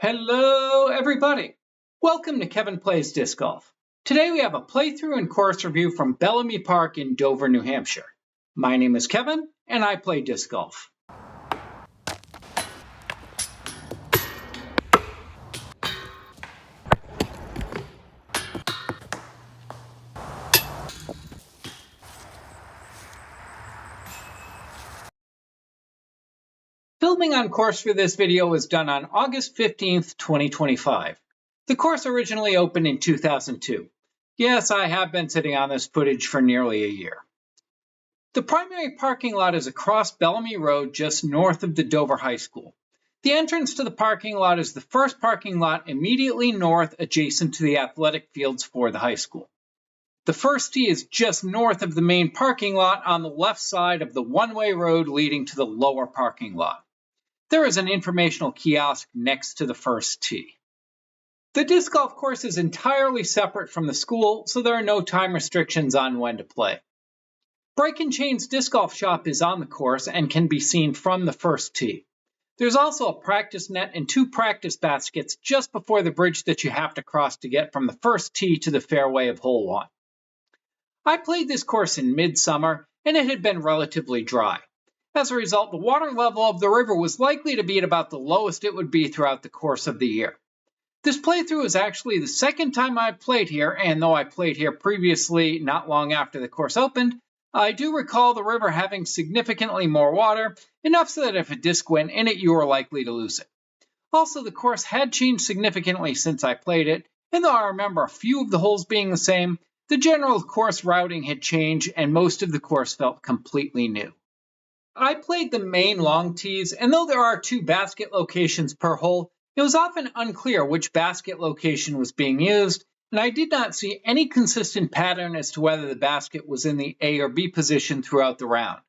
Hello, everybody. Welcome to Kevin Plays Disc Golf. Today we have a playthrough and course review from Bellamy Park in Dover, New Hampshire. My name is Kevin, and I play disc golf. Filming on course for this video was done on August 15th, 2025. The course originally opened in 2002. Yes, I have been sitting on this footage for nearly a year. The primary parking lot is across Bellamy Road just north of the Dover High School. The entrance to the parking lot is the first parking lot immediately north adjacent to the athletic fields for the high school. The first tee is just north of the main parking lot on the left side of the one-way road leading to the lower parking lot. There is an informational kiosk next to the first tee. The disc golf course is entirely separate from the school, so there are no time restrictions on when to play. Break and Chain's disc golf shop is on the course and can be seen from the first tee. There's also a practice net and two practice baskets just before the bridge that you have to cross to get from the first tee to the fairway of hole 1. I played this course in midsummer, and it had been relatively dry. As a result, the water level of the river was likely to be at about the lowest it would be throughout the course of the year. This playthrough is actually the second time I've played here, and though I played here previously not long after the course opened, I do recall the river having significantly more water, enough so that if a disc went in it, you were likely to lose it. Also, the course had changed significantly since I played it, and though I remember a few of the holes being the same, the general course routing had changed and most of the course felt completely new. I played the main long tees, and though there are 2 basket locations per hole, it was often unclear which basket location was being used, and I did not see any consistent pattern as to whether the basket was in the A or B position throughout the round.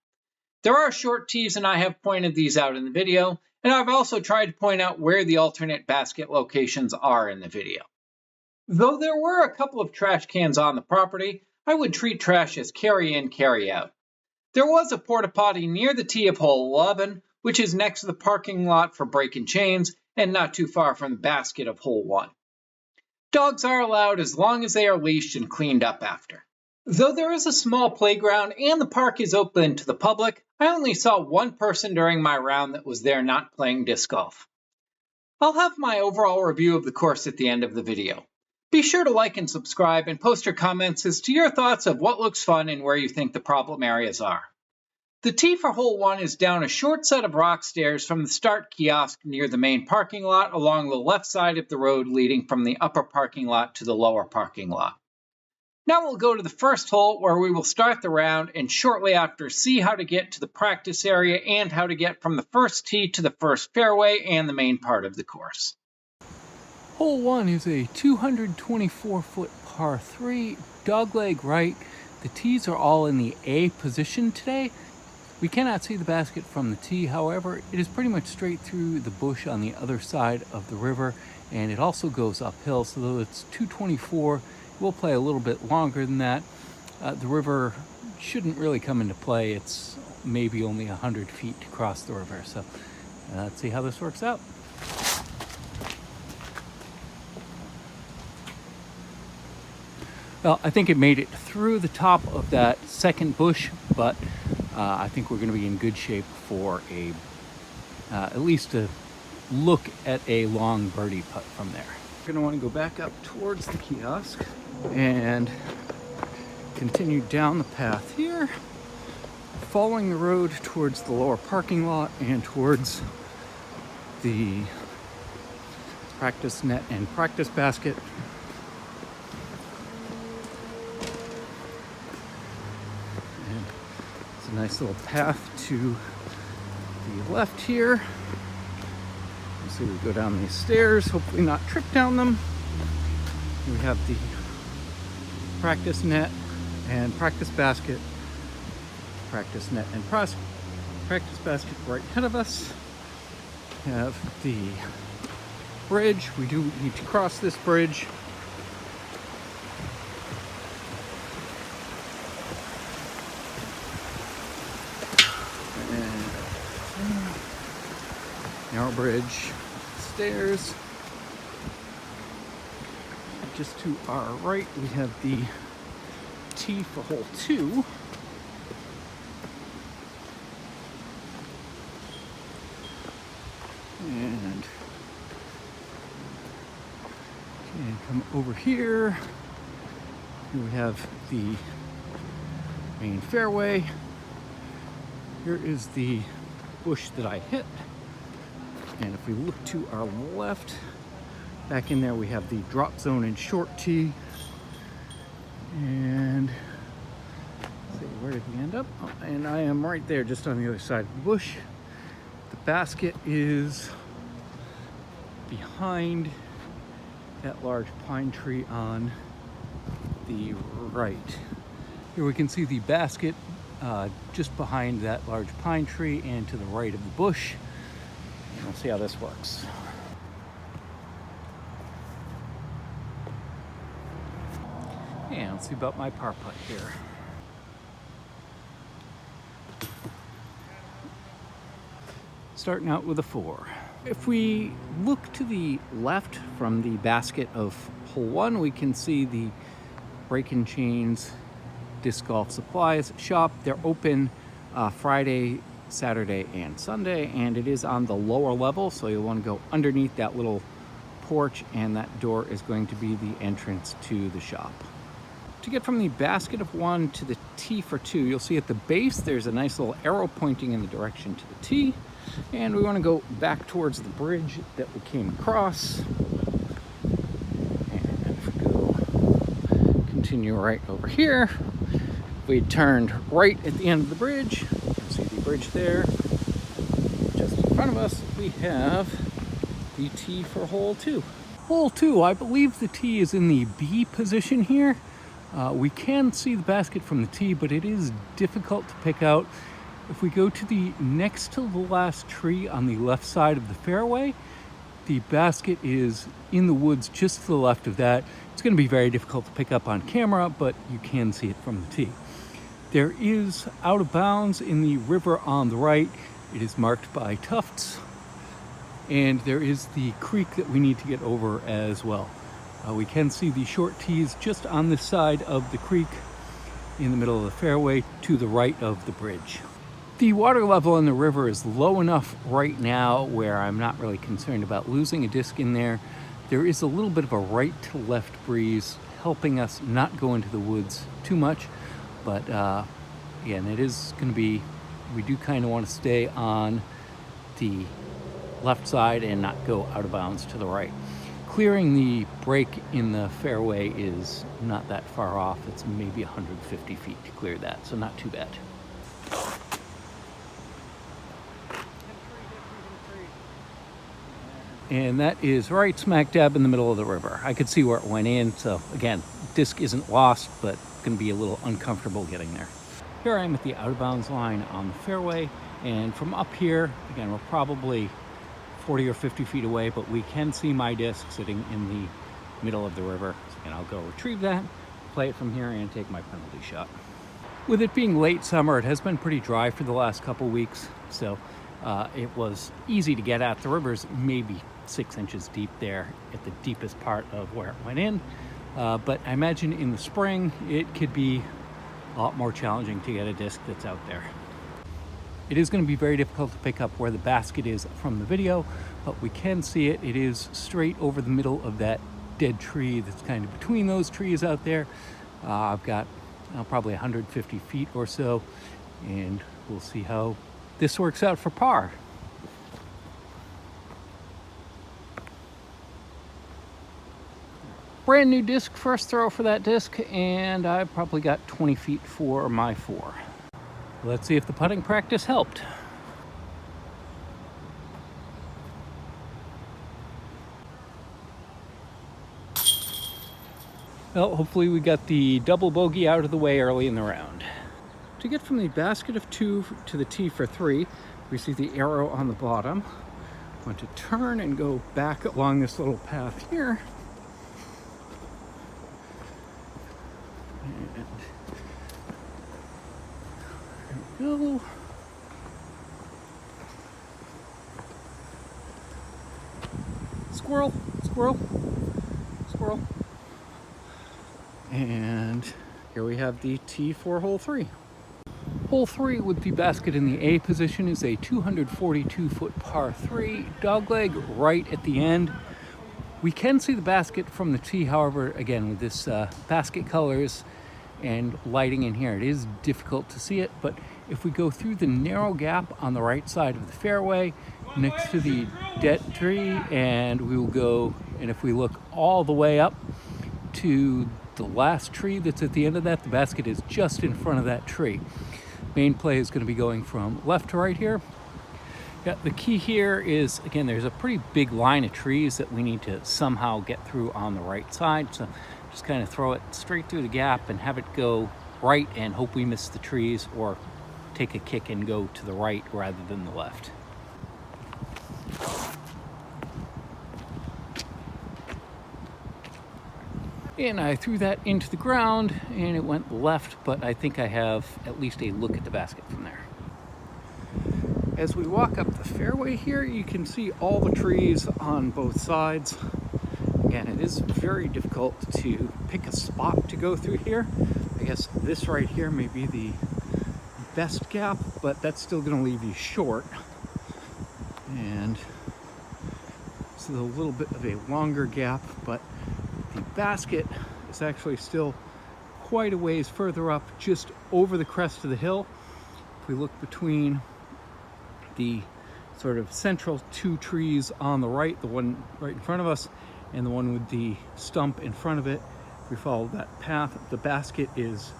There are short tees, and I have pointed these out in the video, and I've also tried to point out where the alternate basket locations are in the video. Though there were a couple of trash cans on the property, I would treat trash as carry in, carry out. There was a porta potty near the tee of hole 11, which is next to the parking lot for Break and Chains and not too far from the basket of hole 1. Dogs are allowed as long as they are leashed and cleaned up after. Though there is a small playground and the park is open to the public, I only saw one person during my round that was there not playing disc golf. I'll have my overall review of the course at the end of the video. Be sure to like and subscribe and post your comments as to your thoughts of what looks fun and where you think the problem areas are. The tee for hole 1 is down a short set of rock stairs from the start kiosk near the main parking lot along the left side of the road leading from the upper parking lot to the lower parking lot. Now we'll go to the first hole where we will start the round and shortly after see how to get to the practice area and how to get from the first tee to the first fairway and the main part of the course. Hole 1 is a 224-foot par 3, dogleg right. The tees are all in the A position today. We cannot see the basket from the tee, however, it is pretty much straight through the bush on the other side of the river, and it also goes uphill, so though it's 224, we'll play a little bit longer than that. The river shouldn't really come into play. It's maybe only 100 feet to cross the river, so let's see how this works out. Well, I think it made it through the top of that second bush, but I think we're going to be in good shape for at least a look at a long birdie putt from there. We're going to want to go back up towards the kiosk and continue down the path here, following the road towards the lower parking lot and towards the practice net and practice basket. A nice little path to the left here. So we go down these stairs, hopefully not trip down them. We have the practice net and practice basket. Practice net and practice basket right ahead of us. We have the bridge. We do need to cross this bridge. Narrow bridge, stairs, just to our right, we have the tee for hole 2. And come over here. Here we have the main fairway. Here is the bush that I hit. And if we look to our left, back in there we have the drop zone and short tee. And let's see, where did we end up? Oh, and I am right there, just on the other side of the bush. The basket is behind that large pine tree on the right. Here we can see the basket just behind that large pine tree and to the right of the bush. And we'll see how this works. And let's see about my par putt here. Starting out with a 4. If we look to the left from the basket of hole 1, we can see the Break and Chains Disc Golf Supplies shop. They're open Friday, Saturday, and Sunday, and it is on the lower level, so you'll want to go underneath that little porch, and that door is going to be the entrance to the shop. To get from the basket of 1 to the tee for 2, you'll see at the base there's a nice little arrow pointing in the direction to the tee, and we want to go back towards the bridge that we came across. And if we go continue right over here, we turned right at the end of the bridge. You can see the bridge there. Just in front of us, we have the tee for hole 2. Hole 2, I believe the tee is in the B position here. We can see the basket from the tee, but it is difficult to pick out. If we go to the next to the last tree on the left side of the fairway, the basket is in the woods just to the left of that. It's going to be very difficult to pick up on camera, but you can see it from the tee. There is out of bounds in the river on the right. It is marked by tufts, and there is the creek that we need to get over as well. We can see the short tees just on this side of the creek in the middle of the fairway to the right of the bridge. The water level in the river is low enough right now where I'm not really concerned about losing a disc in there. There is a little bit of a right to left breeze helping us not go into the woods too much, but again, it is going to be, we do kind of want to stay on the left side and not go out of bounds to the right. Clearing the break in the fairway is not that far off. It's maybe 150 feet to clear that, so not too bad. And that is right smack dab in the middle of the river. I could see where it went in, so again, disc isn't lost, but going to be a little uncomfortable getting there. Here I am at the out of bounds line on the fairway, and from up here, again, we're probably 40 or 50 feet away, but we can see my disc sitting in the middle of the river. So again, I'll go retrieve that, play it from here, and take my penalty shot. With it being late summer, it has been pretty dry for the last couple weeks, so it was easy to get at. The river's maybe 6 inches deep there at the deepest part of where it went in, but I imagine in the spring it could be a lot more challenging to get a disc that's out there. It is going to be very difficult to pick up where the basket is from the video, but we can see it. It is straight over the middle of that dead tree that's kind of between those trees out there. I've got probably 150 feet or so, and we'll see how this works out for par. Brand new disc, first throw for that disc, and I've probably got 20 feet for my 4. Let's see if the putting practice helped. Well, hopefully we got the double bogey out of the way early in the round. To get from the basket of 2 to the tee for 3, we see the arrow on the bottom. I want to turn and go back along this little path here. And there we go. Squirrel, squirrel, squirrel. And here we have the tee for hole 3. Hole 3 with the basket in the A position is a 242-foot par 3, dogleg right at the end. We can see the basket from the tee, however, again, with this basket colors and lighting in here, it is difficult to see it, but if we go through the narrow gap on the right side of the fairway next to the dead tree, and we will go, and if we look all the way up to the last tree that's at the end of that, the basket is just in front of that tree. Main play is going to be going from left to right here. Yeah, the key here is, again, there's a pretty big line of trees that we need to somehow get through on the right side. So just kind of throw it straight through the gap and have it go right and hope we miss the trees, or take a kick and go to the right rather than the left. And I threw that into the ground and it went left, but I think I have at least a look at the basket from there. As we walk up the fairway here, you can see all the trees on both sides. Again, it is very difficult to pick a spot to go through here. I guess this right here may be the best gap, but that's still going to leave you short. And it's a little bit of a longer gap, but the basket is actually still quite a ways further up, just over the crest of the hill. If we look between the sort of central two trees on the right, the one right in front of us and the one with the stump in front of it, if we follow that path, the basket is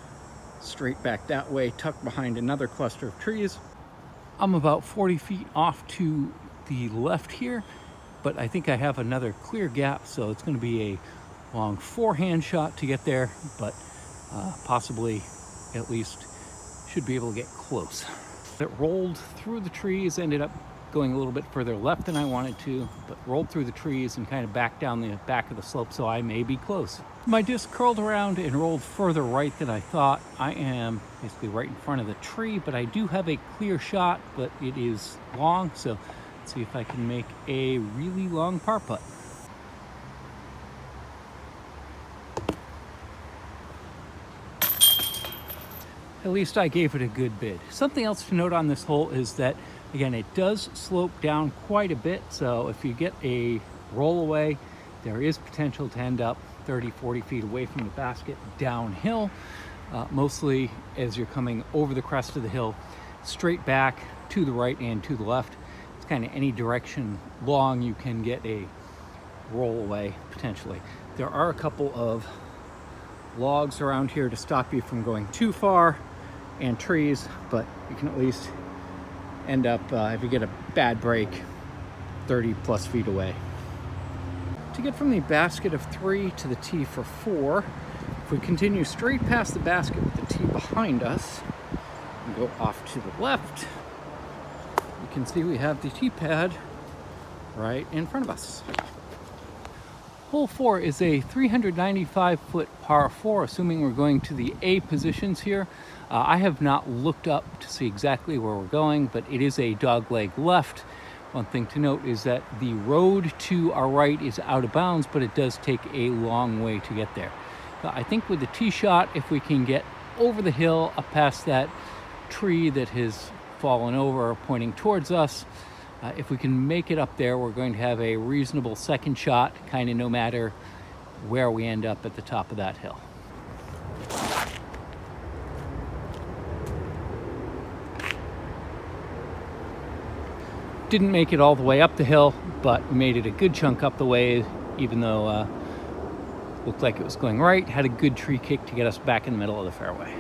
straight back that way, tucked behind another cluster of trees. I'm about 40 feet off to the left here, but I think I have another clear gap, so it's going to be a long forehand shot to get there, but possibly at least should be able to get close. It rolled through the trees, ended up going a little bit further left than I wanted to, but rolled through the trees and kind of back down the back of the slope, so I may be close. My disc curled around and rolled further right than I thought. I am basically right in front of the tree, but I do have a clear shot, but it is long, so let's see if I can make a really long par putt. At least I gave it a good bid. Something else to note on this hole is that, again, it does slope down quite a bit, so if you get a roll away, there is potential to end up 30-40 feet away from the basket downhill, mostly as you're coming over the crest of the hill, straight back to the right and to the left. It's kind of any direction long you can get a roll away potentially. There are a couple of logs around here to stop you from going too far, and trees, but you can at least end up, if you get a bad break, 30 plus feet away. To get from the basket of 3 to the tee for 4, if we continue straight past the basket with the tee behind us and go off to the left, you can see we have the tee pad right in front of us. Hole 4 is a 395-foot par 4, assuming we're going to the A positions here. I have not looked up to see exactly where we're going, but it is a dogleg left. One thing to note is that the road to our right is out of bounds, but it does take a long way to get there. I think with the tee shot, if we can get over the hill, up past that tree that has fallen over pointing towards us, if we can make it up there, we're going to have a reasonable second shot, kind of no matter where we end up at the top of that hill. Didn't make it all the way up the hill, but made it a good chunk up the way, even though looked like it was going right. Had a good tree kick to get us back in the middle of the fairway.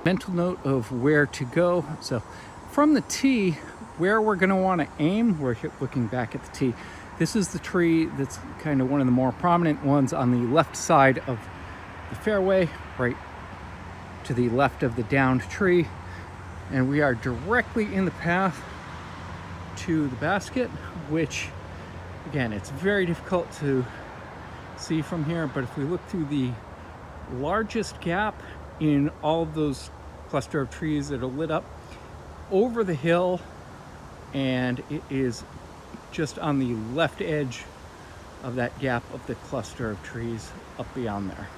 Mental note of where to go. So from the tee, where we're going to want to aim, we're looking back at the tee. This is the tree that's kind of one of the more prominent ones on the left side of the fairway, right to the left of the downed tree. And we are directly in the path to the basket, which, again, it's very difficult to see from here, but if we look through the largest gap in all of those cluster of trees that are lit up over the hill, and it is just on the left edge of that gap of the cluster of trees up beyond there.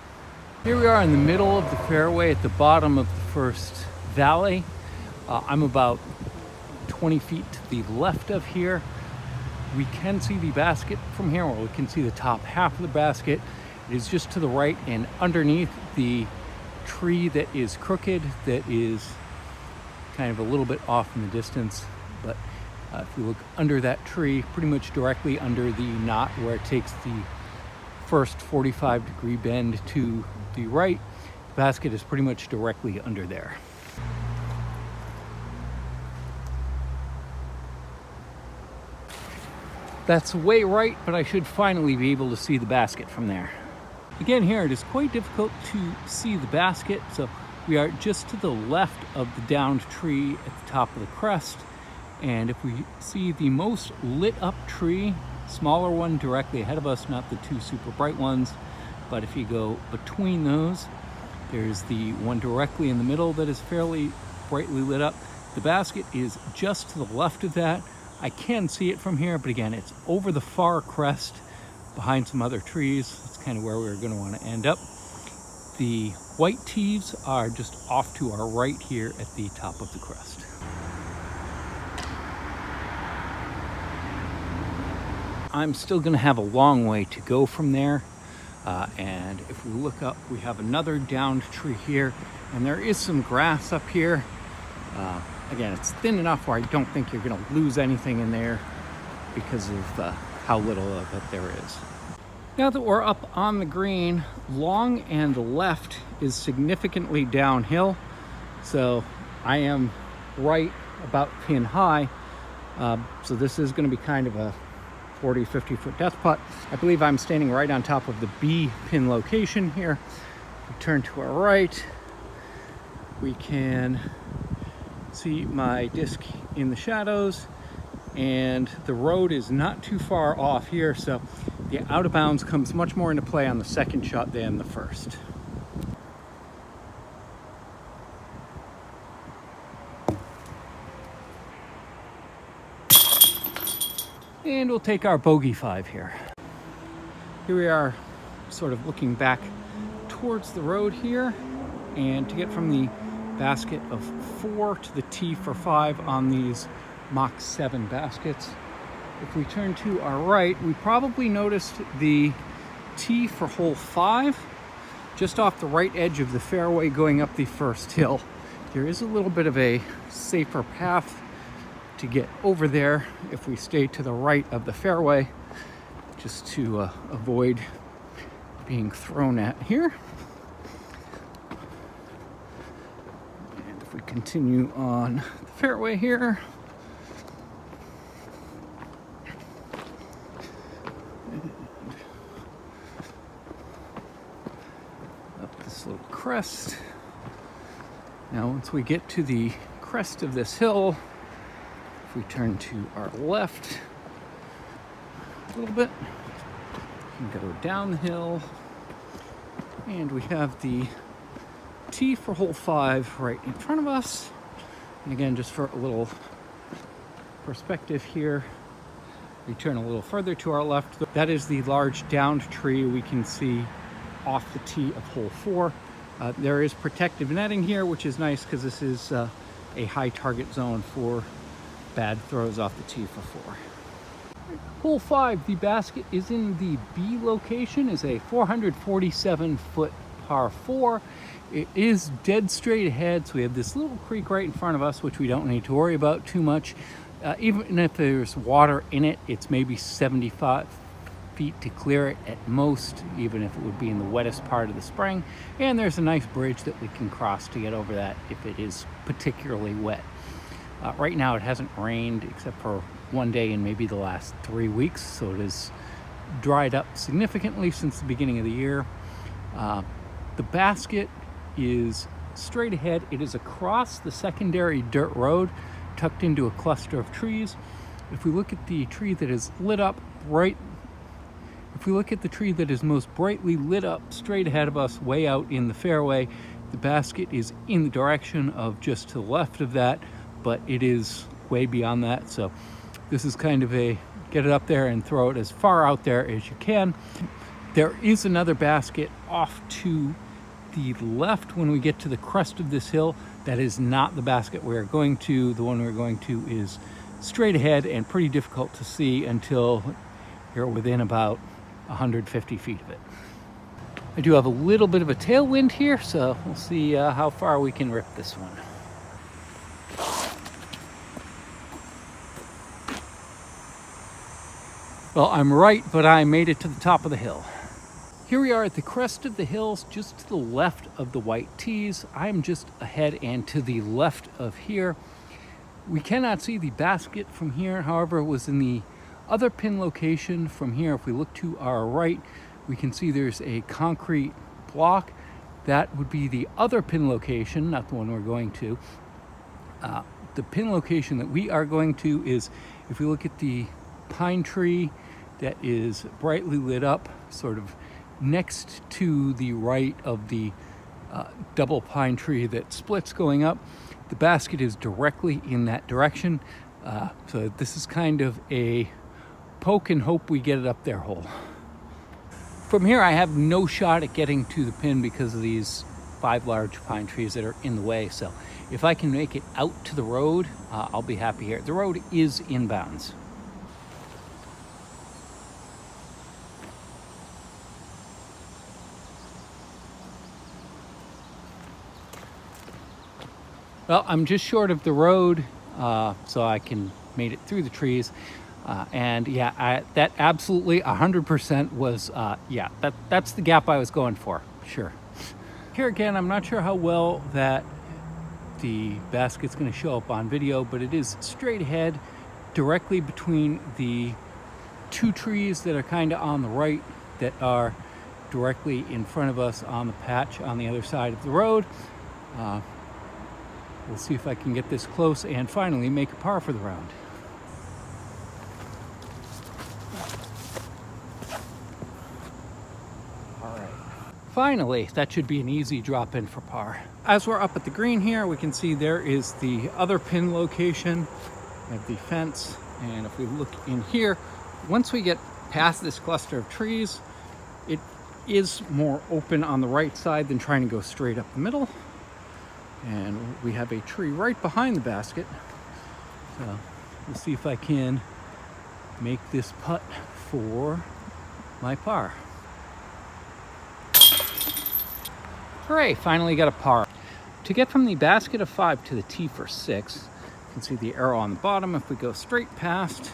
Here we are in the middle of the fairway at the bottom of the first valley. I'm about 20 feet to the left of here. We can see the basket from here, or we can see the top half of the basket. It is just to the right and underneath the tree that is crooked, that is kind of a little bit off in the distance. But if we look under that tree, pretty much directly under the knot where it takes the first 45-degree bend to the right, the basket is pretty much directly under there. That's way right, but I should finally be able to see the basket from there. Again, here it is quite difficult to see the basket, so we are just to the left of the downed tree at the top of the crest. And if we see the most lit up tree, smaller one directly ahead of us, not the two super bright ones, but if you go between those, there's the one directly in the middle that is fairly brightly lit up. The basket is just to the left of that. I can see it from here, but again, it's over the far crest behind some other trees. That's kind of where we're going to want to end up. The white tees are just off to our right here at the top of the crest. I'm still going to have a long way to go from there. And if we look up, we have another downed tree here, and there is some grass up here. Again, it's thin enough where I don't think you're going to lose anything in there because of how little of it there is. Now that we're up on the green, long and left is significantly downhill. So I am right about pin high. So this is going to be kind of a 40, 50 foot death putt. I believe I'm standing right on top of the B pin location here. We turn to our right. We can see my disc in the shadows, and the road is not too far off here, so the out of bounds comes much more into play on the second shot than the first. And we'll take our bogey 5 here. Here we are sort of looking back towards the road here, and to get from the basket of 4 to the tee for 5 on these Mach 7 baskets. If we turn to our right, we probably noticed the tee for hole 5 just off the right edge of the fairway going up the first hill. There is a little bit of a safer path to get over there if we stay to the right of the fairway, just to avoid being thrown at here. And if we continue on the fairway here, up this little crest. Now once we get to the crest of this hill, if we turn to our left a little bit, we can go down the hill, and we have the tee for hole 5 right in front of us. And again, just for a little perspective here, we turn a little further to our left. That is the large downed tree we can see off the tee of hole 4. There is protective netting here, which is nice because this is a high target zone for bad throws off the tee for 4. Hole 5, the basket is in the B location, is a 447 foot par 4. It is dead straight ahead, so we have this little creek right in front of us, which we don't need to worry about too much. Even if there's water in it, it's maybe 75 feet to clear it at most, even if it would be in the wettest part of the spring. And there's a nice bridge that we can cross to get over that if it is particularly wet. Right now it hasn't rained except for one day in maybe the last 3 weeks, so it has dried up significantly since the beginning of the year. The basket is straight ahead. It is across the secondary dirt road, tucked into a cluster of trees. If we look at the tree that is lit up right, if we look at the tree that is most brightly lit up straight ahead of us, way out in the fairway, the basket is in the direction of just to the left of that, but it is way beyond that. So this is kind of a get it up there and throw it as far out there as you can. There is another basket off to the left when we get to the crest of this hill. That is not the basket we're going to. The one we're going to is straight ahead and pretty difficult to see until you're within about 150 feet of it. I do have a little bit of a tailwind here, so we'll see how far we can rip this one. Well, I'm right, but I made it to the top of the hill. Here we are at the crest of the hills, just to the left of the white tees. I'm just ahead and to the left of here. We cannot see the basket from here. However, it was in the other pin location from here. If we look to our right, we can see there's a concrete block. That would be the other pin location, not the one we're going to. The pin location that we are going to is, if we look at the pine tree that is brightly lit up, sort of next to the right of the double pine tree that splits going up. The basket is directly in that direction. So this is kind of a poke and hope we get it up there hole. From here, I have no shot at getting to the pin because of these 5 large pine trees that are in the way. So if I can make it out to the road, I'll be happy here. The road is inbounds. Well, I'm just short of the road, so I can made it through the trees. And yeah, that absolutely 100% was, yeah, that's the gap I was going for, sure. Here again, I'm not sure how well that the basket's gonna show up on video, but it is straight ahead, directly between the 2 trees that are kind of on the right, that are directly in front of us on the patch on the other side of the road. We'll see if I can get this close and finally make a par for the round. All right. Finally, that should be an easy drop in for par. As we're up at the green here, we can see there is the other pin location of the fence. And if we look in here, once we get past this cluster of trees, it is more open on the right side than trying to go straight up the middle. And we have a tree right behind the basket. So we'll see if I can make this putt for my par. Hooray, finally got a par. To get from the basket of 5 to the tee for 6, you can see the arrow on the bottom. If we go straight past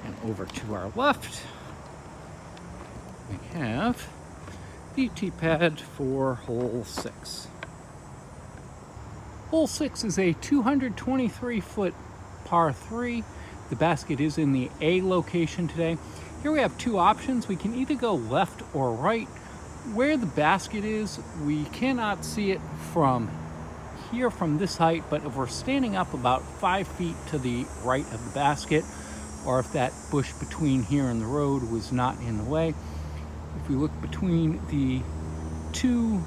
and over to our left, we have the tee pad for hole 6. Hole 6 is a 223-foot par 3. The basket is in the A location today. Here we have 2 options. We can either go left or right. Where the basket is, we cannot see it from here, from this height, but if we're standing up about 5 feet to the right of the basket, or if that bush between here and the road was not in the way, if we look between the 2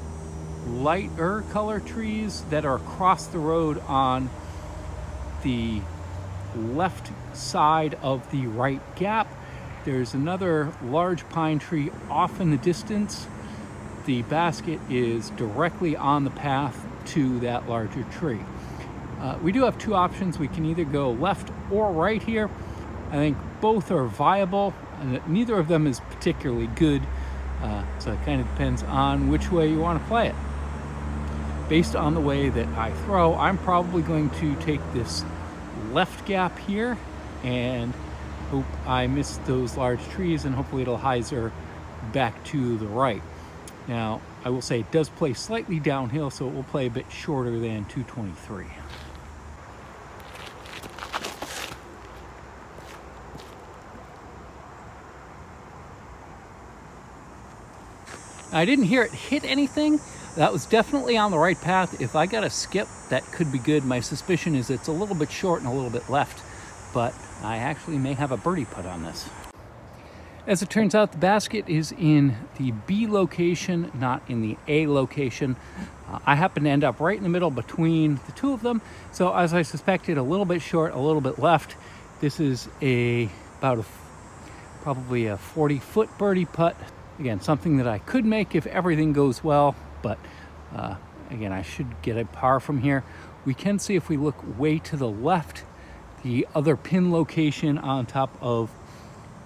lighter color trees that are across the road on the left side of the right gap, there's another large pine tree off in the distance. The basket is directly on the path to that larger tree. We do have 2 options. We can either go left or right here. I think both are viable, and neither of them is particularly good. So it kind of depends on which way you want to play it. Based on the way that I throw, I'm probably going to take this left gap here and hope I miss those large trees, and hopefully it'll hyzer back to the right. Now, I will say it does play slightly downhill, so it will play a bit shorter than 223. I didn't hear it hit anything. That was definitely on the right path. If I got a skip, that could be good. My suspicion is it's a little bit short and a little bit left, but I actually may have a birdie putt on this. As it turns out, the basket is in the B location, not in the A location. I happen to end up right in the middle between the 2 of them. So as I suspected, a little bit short, a little bit left. This is probably a 40-foot birdie putt. Again, something that I could make if everything goes well, but Again, I should get a par from here. We can see if we look way to the left, the other pin location on top of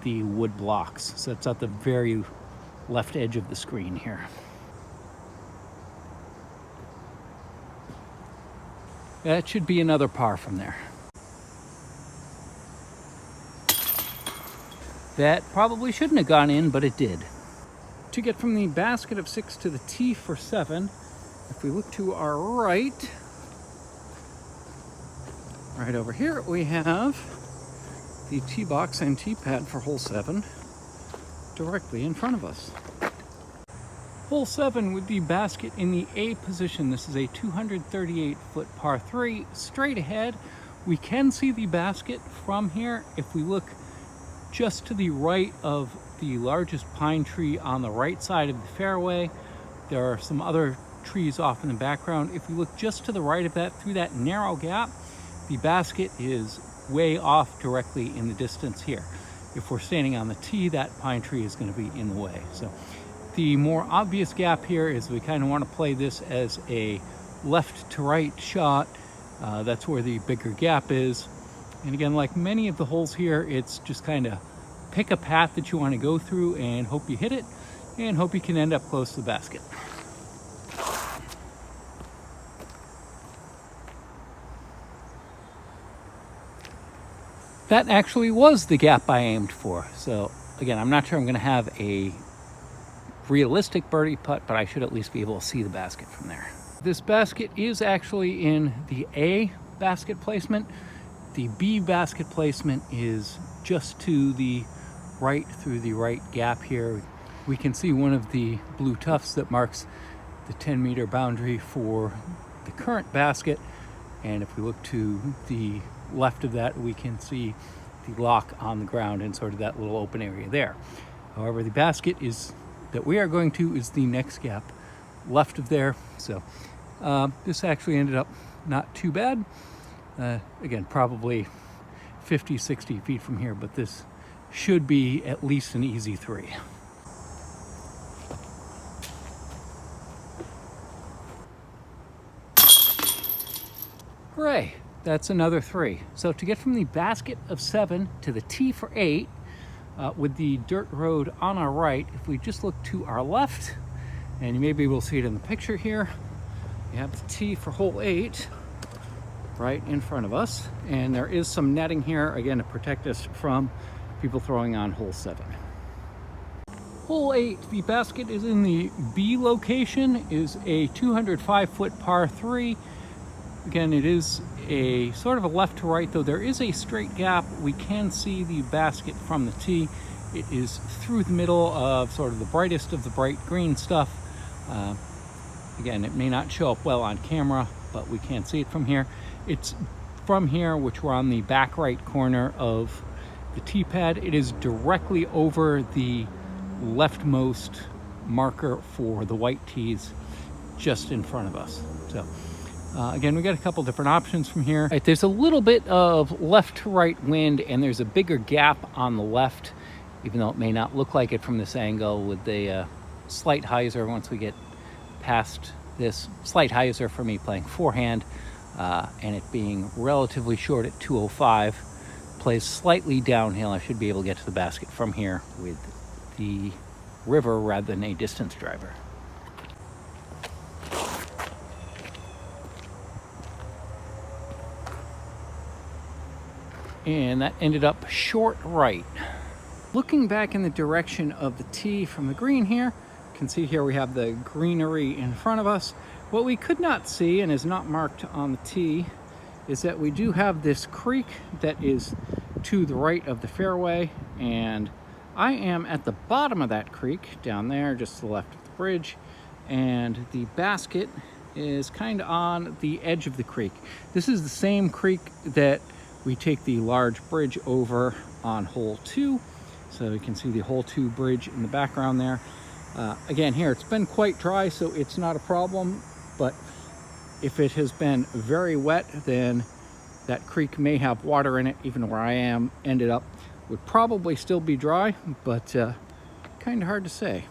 the wood blocks. So it's at the very left edge of the screen here. That should be another par from there. That probably shouldn't have gone in, but it did. To get from the basket of 6 to the tee for 7, if we look to our right over here, we have the tee box and tee pad for hole 7 directly in front of us. Hole 7 with the basket in the A position. This is a 238-foot par 3 straight ahead. We can see the basket from here. If we look just to the right of the largest pine tree on the right side of the fairway, there are some other trees off in the background. If we look just to the right of that, through that narrow gap, the basket is way off directly in the distance here. If we're standing on the tee, that pine tree is going to be in the way. So the more obvious gap here is we kind of want to play this as a left to right shot. That's where the bigger gap is. And again, like many of the holes here, it's just kind of pick a path that you want to go through and hope you hit it and hope you can end up close to the basket. That actually was the gap I aimed for. So again, I'm not sure I'm going to have a realistic birdie putt, but I should at least be able to see the basket from there. This basket is actually in the A basket placement. The B basket placement is just to the right through the right gap here. We can see one of the blue tufts that marks the 10-meter boundary for the current basket. And if we look to the left of that, we can see the lock on the ground and sort of that little open area there. However, the basket that we are going to is the next gap left of there. So this actually ended up not too bad. Again, probably 50, 60 feet from here, but this should be at least an easy 3. Hooray, that's another 3. So to get from the basket of 7 to the tee for 8, with the dirt road on our right, if we just look to our left, and maybe we'll see it in the picture here, we have the tee for hole 8 right in front of us, and there is some netting here again to protect us from people throwing on hole 7. Hole 8, the basket is in the B location, is a 205-foot par 3. Again, it is a sort of a left to right, though there is a straight gap. We can see the basket from the tee. It is through the middle of sort of the brightest of the bright green stuff. Again, it may not show up well on camera, but we can see it from here. It's from here, which we're on the back right corner of the tee pad. It is directly over the leftmost marker for the white tees just in front of us. So again, we got a couple different options from here. Right, there's a little bit of left to right wind, and there's a bigger gap on the left, even though it may not look like it from this angle, with the slight hyzer once we get past this. Slight hyzer for me playing forehand, and it being relatively short at 205. Plays slightly downhill. I should be able to get to the basket from here with the river rather than a distance driver. And that ended up short right. Looking back in the direction of the tee from the green here, you can see here we have the greenery in front of us. What we could not see and is not marked on the tee is that we do have this creek that is to the right of the fairway, and I am at the bottom of that creek down there just to the left of the bridge, and the basket is kind of on the edge of the creek. This is the same creek that we take the large bridge over on hole 2, so you can see the hole 2 bridge in the background there. Again, here it's been quite dry, so it's not a problem, but if it has been very wet, then that creek may have water in it. Even where I am ended up would probably still be dry, but kind of hard to say.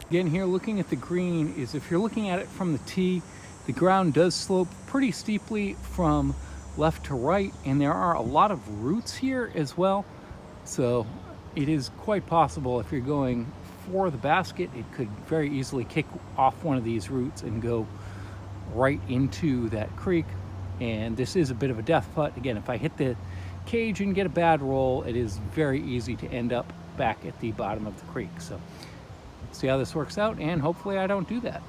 Again, here looking at the green is if you're looking at it from the tee, the ground does slope pretty steeply from left to right, and there are a lot of roots here as well. So it is quite possible if you're going for the basket, it could very easily kick off one of these roots and go right into that creek. And this is a bit of a death putt. Again, if I hit the cage and get a bad roll, it is very easy to end up back at the bottom of the creek. So let's see how this works out, and hopefully I don't do that.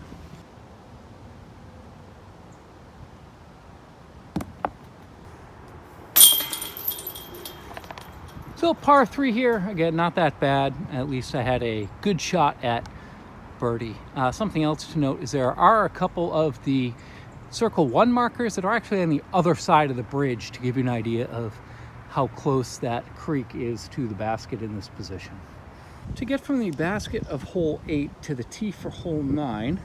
So par 3 here, again, not that bad. At least I had a good shot at birdie. Something else to note is there are a couple of the circle 1 markers that are actually on the other side of the bridge to give you an idea of how close that creek is to the basket in this position. To get from the basket of hole 8 to the tee for hole 9,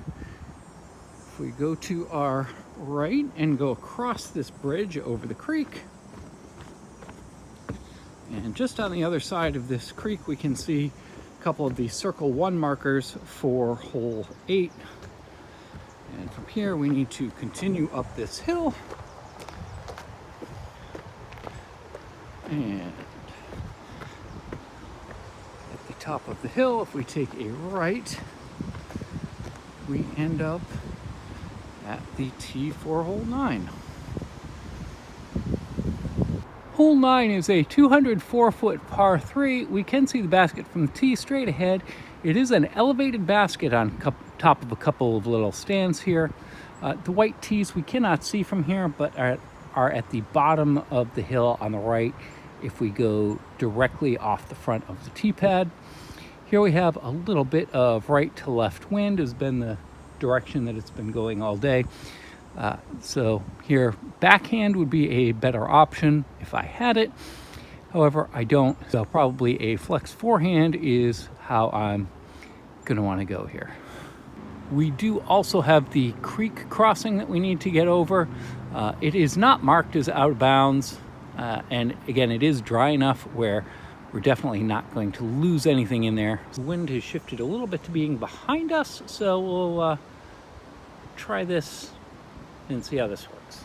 if we go to our right and go across this bridge over the creek, and just on the other side of this creek we can see a couple of the circle 1 markers for hole 8. And from here we need to continue up this hill, and at the top of the hill, if we take a right, we end up at the tee for hole 9. Hole 9 is a 204-foot par 3. We can see the basket from the tee straight ahead. It is an elevated basket on top of a couple of little stands here. The white tees we cannot see from here, but are at the bottom of the hill on the right if we go directly off the front of the tee pad. Here we have a little bit of right to left wind, has been the direction that it's been going all day. So here, backhand would be a better option if I had it. However, I don't, so probably a flex forehand is how I'm gonna want to go here. We do also have the creek crossing that we need to get over. It is not marked as out of bounds, and again, it is dry enough where we're definitely not going to lose anything in there. The wind has shifted a little bit to being behind us, so we'll try this and see how this works.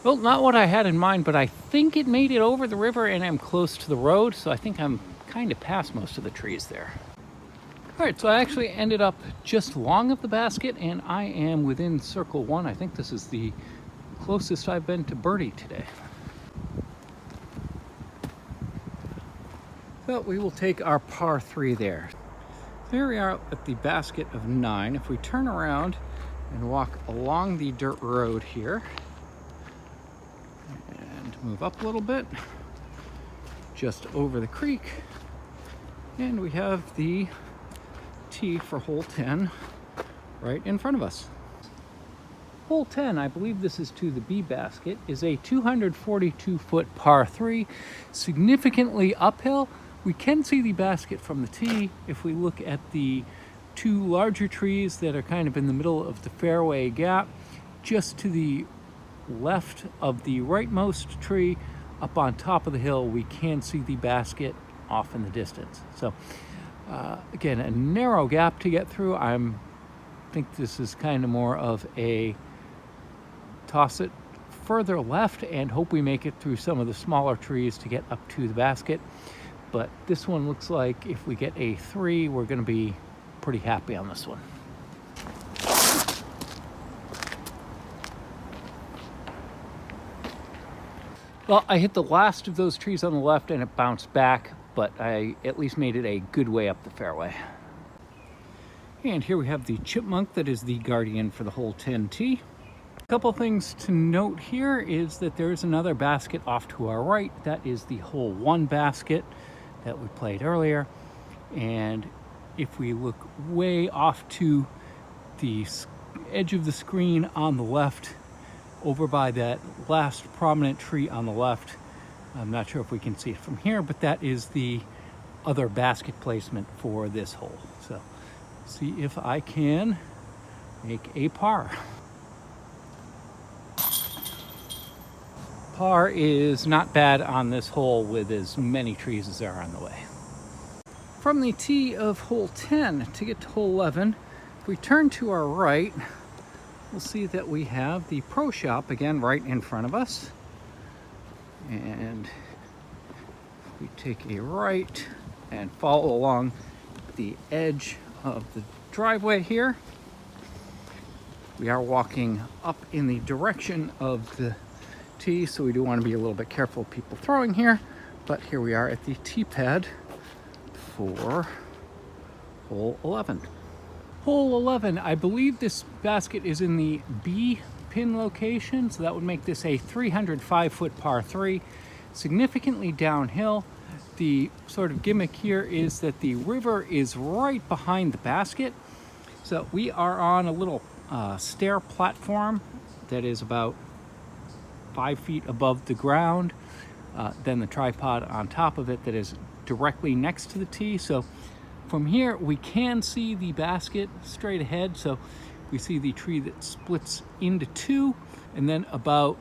Well, not what I had in mind, but I think it made it over the river and I'm close to the road, so I think I'm kind of past most of the trees there. All right, so I actually ended up just long of the basket and I am within circle 1. I think this is the closest I've been to birdie today. So we will take our par 3 there. Here we are at the basket of 9. If we turn around and walk along the dirt road here, move up a little bit, just over the creek, and we have the tee for hole 10 right in front of us. Hole 10, I believe this is to the B basket, is a 242-foot par 3, significantly uphill. We can see the basket from the tee if we look at the 2 larger trees that are kind of in the middle of the fairway gap. Just to the left of the rightmost tree up on top of the hill, we can see the basket off in the distance. So again, a narrow gap to get through. I think this is kind of more of a toss it further left and hope we make it through some of the smaller trees to get up to the basket. But this one looks like if we get a 3, we're going to be pretty happy on this one. Well, I hit the last of those trees on the left and it bounced back, but I at least made it a good way up the fairway. And here we have the chipmunk that is the guardian for the hole 10 tee. A couple things to note here is that there's another basket off to our right. That is the hole 1 basket that we played earlier. And if we look way off to the edge of the screen on the left, over by that last prominent tree on the left, I'm not sure if we can see it from here, but that is the other basket placement for this hole. So see if I can make a par. Par is not bad on this hole with as many trees as there are on the way. From the tee of hole 10 to get to hole 11, if we turn to our right, we'll see that we have the pro shop again right in front of us. And we take a right and follow along the edge of the driveway here. We are walking up in the direction of the tee, so we do want to be a little bit careful of people throwing here. But here we are at the tee pad for hole 11. Hole 11, I believe this basket is in the B pin location, so that would make this a 305-foot par 3, significantly downhill. The sort of gimmick here is that the river is right behind the basket. So we are on a little stair platform that is about 5 feet above the ground. Then the tripod on top of it that is directly next to the tee. So from here we can see the basket straight ahead. So we see the tree that splits into two, and then about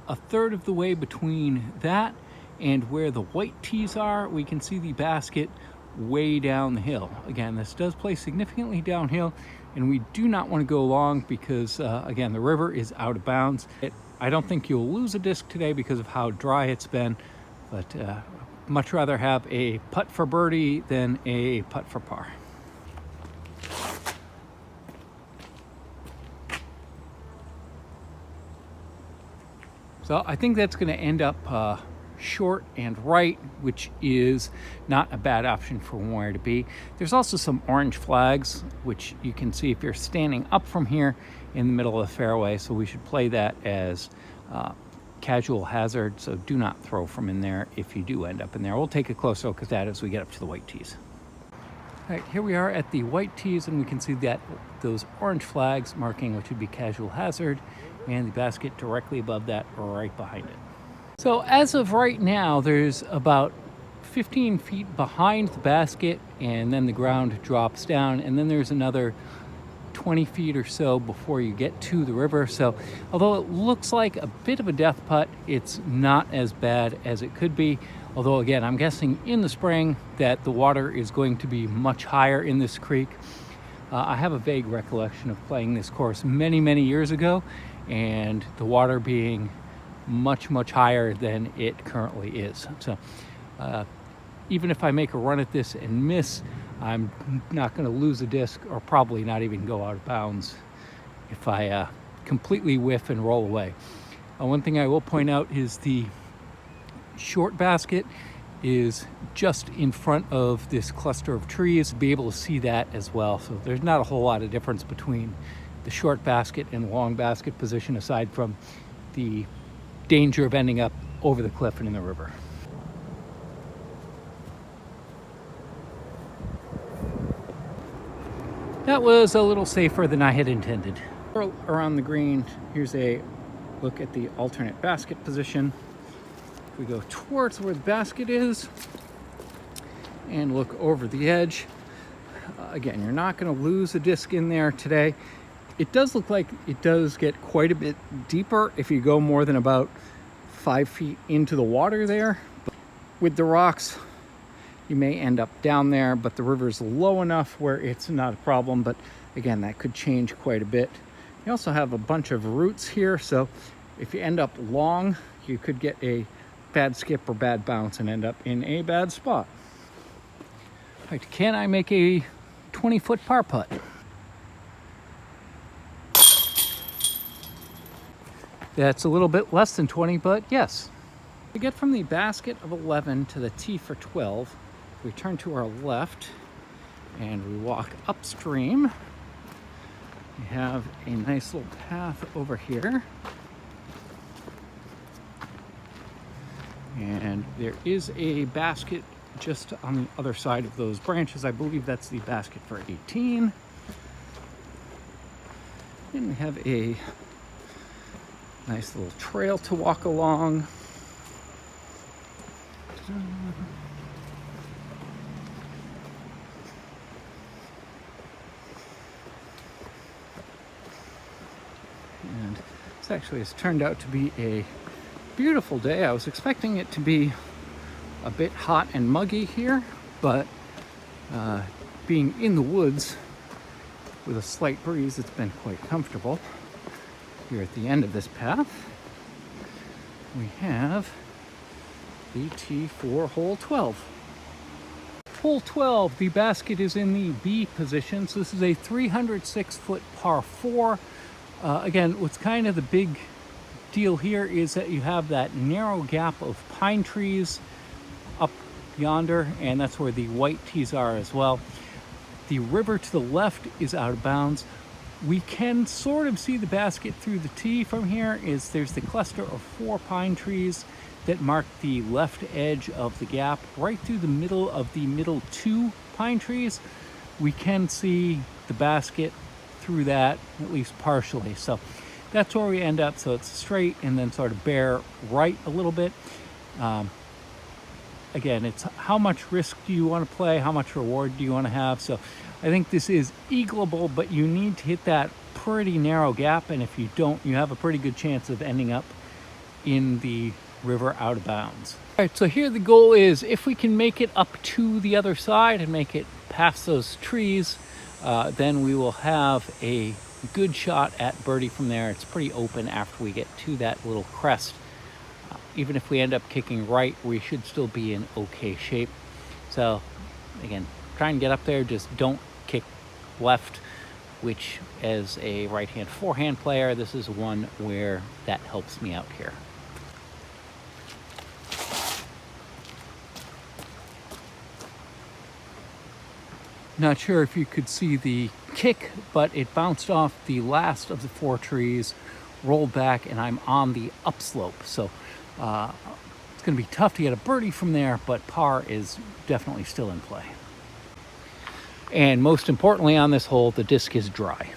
a third of the way between that and where the white tees are, we can see the basket way down the hill. Again, this does play significantly downhill, and we do not want to go long because again, the river is out of bounds. I don't think you'll lose a disc today because of how dry it's been, but much rather have a putt for birdie than a putt for par. So I think that's going to end up short and right, which is not a bad option for where to be. There's also some orange flags, which you can see if you're standing up from here in the middle of the fairway. So we should play that as casual hazard. So do not throw from in there if you do end up in there. We'll take a closer look at that as we get up to the white tees. All right, here we are at the white tees, and we can see that those orange flags marking which would be casual hazard, and the basket directly above that, right behind it. So as of right now, there's about 15 feet behind the basket, and then the ground drops down, and then there's another 20 feet or so before you get to the river. So although it looks like a bit of a death putt, it's not as bad as it could be. Although again, I'm guessing in the spring that the water is going to be much higher in this creek. I have a vague recollection of playing this course many, many years ago, and the water being much higher than it currently is. So even if I make a run at this and miss, I'm not going to lose a disc, or probably not even go out of bounds if I completely whiff and roll away. One thing I will point out is the short basket is just in front of this cluster of trees. Be able to see that as well. So there's not a whole lot of difference between the short basket and long basket position, aside from the danger of ending up over the cliff and in the river. That was a little safer than I had intended. Around the green, here's a look at the alternate basket position. If we go towards where the basket is and look over the edge, again, you're not going to lose a disc in there today. It does look like it does get quite a bit deeper if you go more than about 5 feet into the water there. But with the rocks, you may end up down there, but the river's low enough where it's not a problem. But again, that could change quite a bit. You also have a bunch of roots here, so if you end up long, you could get a bad skip or bad bounce and end up in a bad spot. All right, can I make a 20-foot par putt? That's a little bit less than 20, but yes. We get from the basket of 11 to the tee for 12. We turn to our left and we walk upstream. We have a nice little path over here. And there is a basket just on the other side of those branches. I believe that's the basket for 18. And we have a nice little trail to walk along. And this actually has turned out to be a Beautiful day. I was expecting it to be a bit hot and muggy here, but being in the woods with a slight breeze, it's been quite comfortable. Here at the end of this path, we have the T4 hole 12. Hole 12, the basket is in the B position, so this is a 306-foot par 4. Again, what's kind of the big deal here is that you have that narrow gap of pine trees up yonder, and that's where the white tees are as well. The river to the left is out of bounds. We can sort of see the basket through the tee from here. There's the cluster of 4 pine trees that mark the left edge of the gap. Right through the middle of the middle 2 pine trees, we can see the basket through that, at least partially. So that's where we end up. So it's straight and then sort of bare right a little bit. Again, it's how much risk do you want to play? How much reward do you want to have? So I think this is eagleable, but you need to hit that pretty narrow gap. And if you don't, you have a pretty good chance of ending up in the river out of bounds. All right, so here the goal is if we can make it up to the other side and make it past those trees, then we will have a good shot at birdie from there. It's pretty open after we get to that little crest. Even if we end up kicking right, we should still be in okay shape. So again, try and get up there, just don't kick left, which as a right-hand forehand player, this is one where that helps me out here. Not sure if you could see the kick, but it bounced off the last of the 4 trees, rolled back, and I'm on the upslope. So it's going to be tough to get a birdie from there, but par is definitely still in play. And most importantly on this hole, the disc is dry.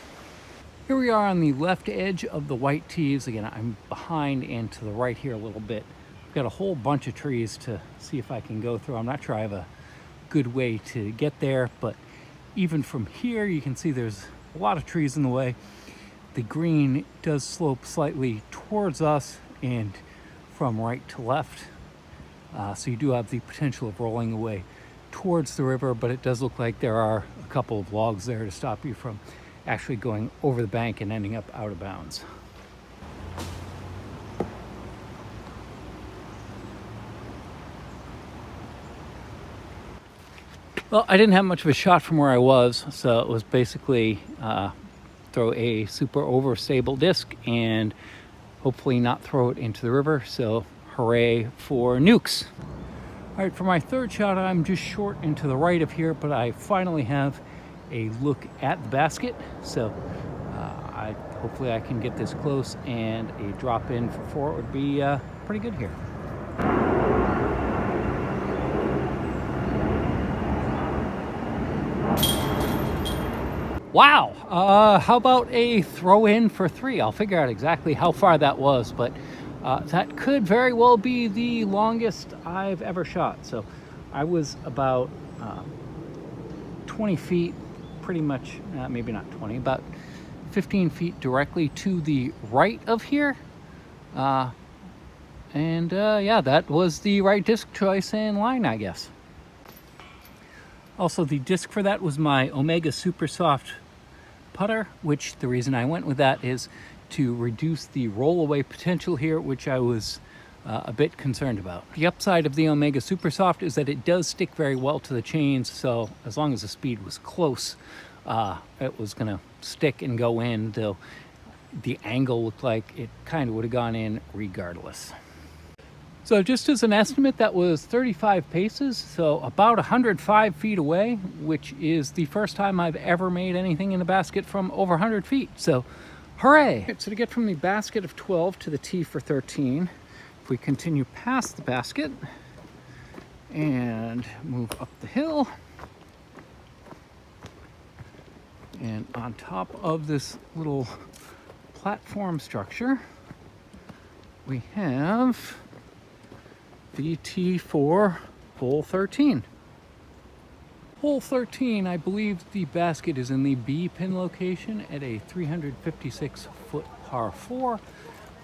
Here we are on the left edge of the white tees. Again, I'm behind and to the right here a little bit. I've got a whole bunch of trees to see if I can go through. I'm not sure I have a good way to get there, but even from here, you can see there's a lot of trees in the way. The green does slope slightly towards us and from right to left. So you do have the potential of rolling away towards the river, but it does look like there are a couple of logs there to stop you from actually going over the bank and ending up out of bounds. Well, I didn't have much of a shot from where I was, so it was basically throw a super overstable disc and hopefully not throw it into the river. So hooray for nukes. All right, for my third shot, I'm just short and to the right of here, but I finally have a look at the basket. So hopefully I can get this close, and a drop in for 4 would be pretty good here. Wow, how about a throw in for 3? I'll figure out exactly how far that was, but that could very well be the longest I've ever shot. So I was about 20 feet, pretty much, maybe not 20, about 15 feet directly to the right of here. Yeah, that was the right disc choice and line, I guess. Also, the disc for that was my Omega Super Soft putter, which the reason I went with that is to reduce the rollaway potential here, which I was a bit concerned about. The upside of the Omega Super Soft is that it does stick very well to the chains, so as long as the speed was close, it was gonna stick and go in, though the angle looked like it kind of would have gone in regardless. So just as an estimate, that was 35 paces, so about 105 feet away, which is the first time I've ever made anything in a basket from over 100 feet. So hooray! So to get from the basket of 12 to the tee for 13, if we continue past the basket and move up the hill, and on top of this little platform structure, we have the tee for hole 13. Hole 13, I believe the basket is in the B pin location at a 356 foot par 4.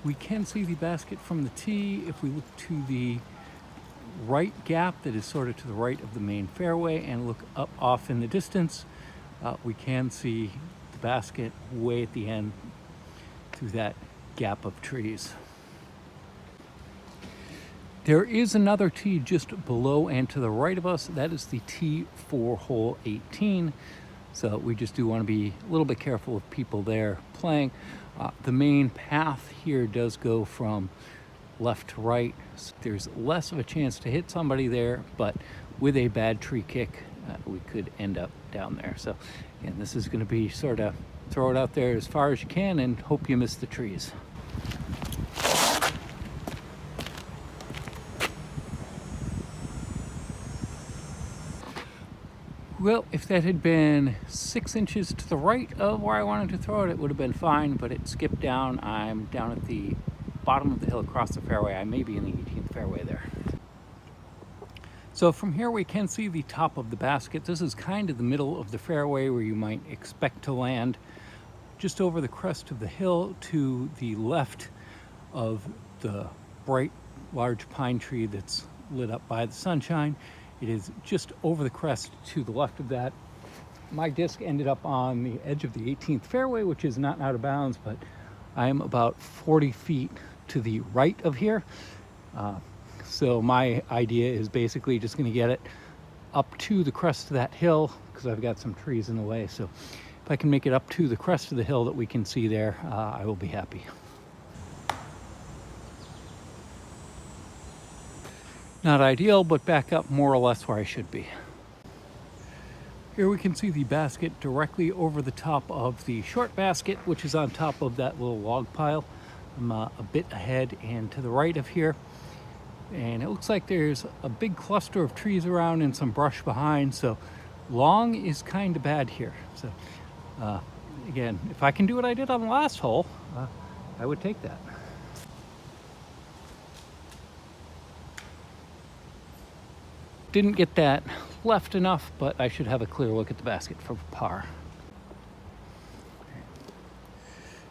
We can see the basket from the tee if we look to the right gap that is sort of to the right of the main fairway and look up off in the distance. We can see the basket way at the end through that gap of trees. There is another tee just below and to the right of us. That is the tee for hole 18. So we just do want to be a little bit careful of people there playing. The main path here does go from left to right. So there's less of a chance to hit somebody there, but with a bad tree kick, we could end up down there. So again, this is going to be sort of throw it out there as far as you can and hope you miss the trees. Well, if that had been 6 inches to the right of where I wanted to throw it, it would have been fine, but it skipped down. I'm down at the bottom of the hill across the fairway. I may be in the 18th fairway there. So from here we can see the top of the basket. This is kind of the middle of the fairway where you might expect to land. Just over the crest of the hill to the left of the bright, large pine tree that's lit up by the sunshine. It is just over the crest to the left of that. My disc ended up on the edge of the 18th fairway, which is not out of bounds, but I am about 40 feet to the right of here. So my idea is basically just going to get it up to the crest of that hill because I've got some trees in the way. So if I can make it up to the crest of the hill that we can see there, I will be happy. Not ideal, but back up more or less where I should be. Here we can see the basket directly over the top of the short basket, which is on top of that little log pile. I'm a bit ahead and to the right of here. And it looks like there's a big cluster of trees around and some brush behind, so long is kind of bad here. So again, if I can do what I did on the last hole, I would take that. Didn't get that left enough, but I should have a clear look at the basket for par.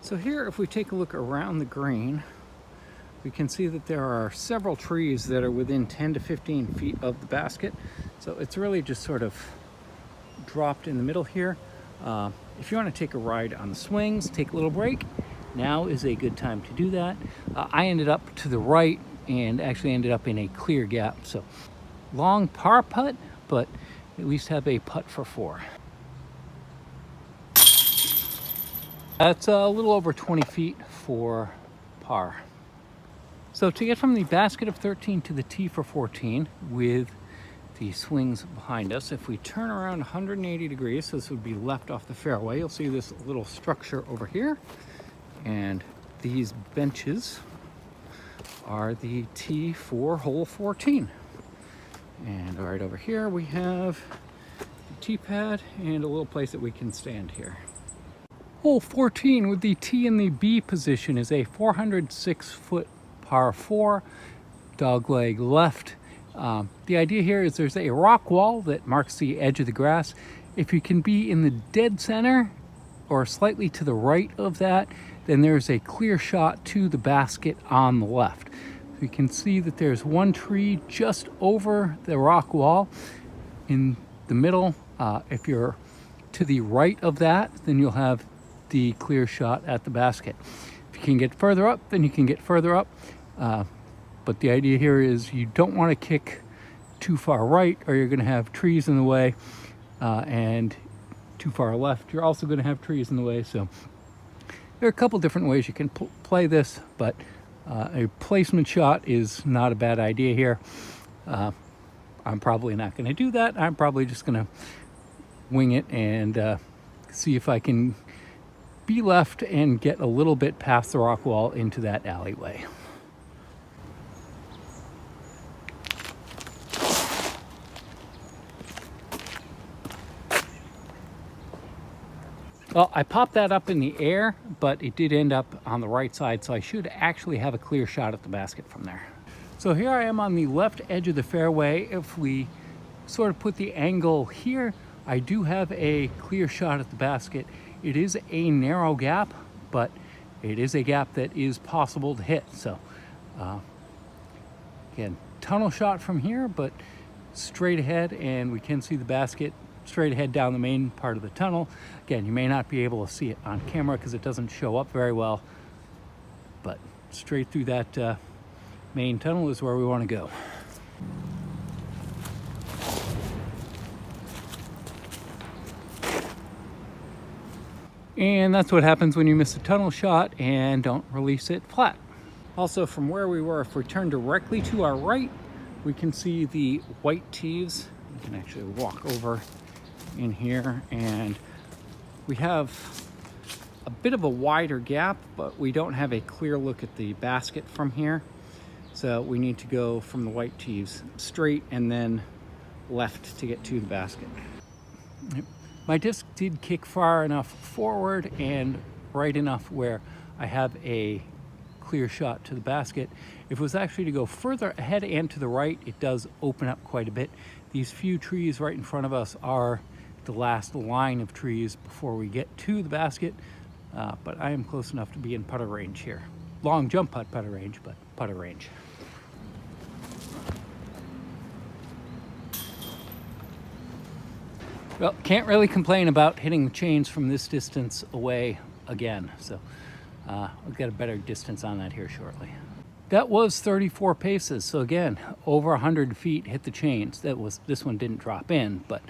So here, if we take a look around the green, we can see that there are several trees that are within 10 to 15 feet of the basket. So it's really just sort of dropped in the middle here. If you want to take a ride on the swings, take a little break, now is a good time to do that. I ended up to the right and actually ended up in a clear gap. So long par putt, but at least have a putt for 4. That's a little over 20 feet for par. So to get from the basket of 13 to the tee for 14 with the swings behind us, if we turn around 180 degrees, so this would be left off the fairway, you'll see this little structure over here. And these benches are the tee for hole 14. And right over here we have the tee pad and a little place that we can stand here. Hole 14 with the tee in the B position is a 406-foot par 4, dogleg left. The idea here is there's a rock wall that marks the edge of the grass. If you can be in the dead center or slightly to the right of that, then there's a clear shot to the basket on the left. You can see that there's one tree just over the rock wall in the middle. If you're to the right of that, then you'll have the clear shot at the basket. If you can get further up, then you can get further up. But the idea here is you don't want to kick too far right or you're going to have trees in the way, and too far left, you're also going to have trees in the way. So there are a couple different ways you can play this, but a placement shot is not a bad idea here. I'm probably not going to do that. I'm probably just going to wing it and see if I can be left and get a little bit past the rock wall into that alleyway. Well, I popped that up in the air, but it did end up on the right side, so I should actually have a clear shot at the basket from there. So here I am on the left edge of the fairway. If we sort of put the angle here, I do have a clear shot at the basket. It is a narrow gap, but it is a gap that is possible to hit. So again, tunnel shot from here, but straight ahead, and we can see the basket straight ahead down the main part of the tunnel. Again, you may not be able to see it on camera because it doesn't show up very well, but straight through that main tunnel is where we want to go. And that's what happens when you miss a tunnel shot and don't release it flat. Also, from where we were, if we turn directly to our right, we can see the white tees. We can actually walk over in here, and we have a bit of a wider gap, but we don't have a clear look at the basket from here. So we need to go from the white tees straight and then left to get to the basket. My disc did kick far enough forward and right enough where I have a clear shot to the basket. If it was actually to go further ahead and to the right, it does open up quite a bit. These few trees right in front of us are the last line of trees before we get to the basket, but I am close enough to be in putter range here. Long jump putter range, but putter range. Well, can't really complain about hitting the chains from this distance away again, so I'll get a better distance on that here shortly. That was 34 paces, so again, over 100 feet hit the chains. This one didn't drop in, but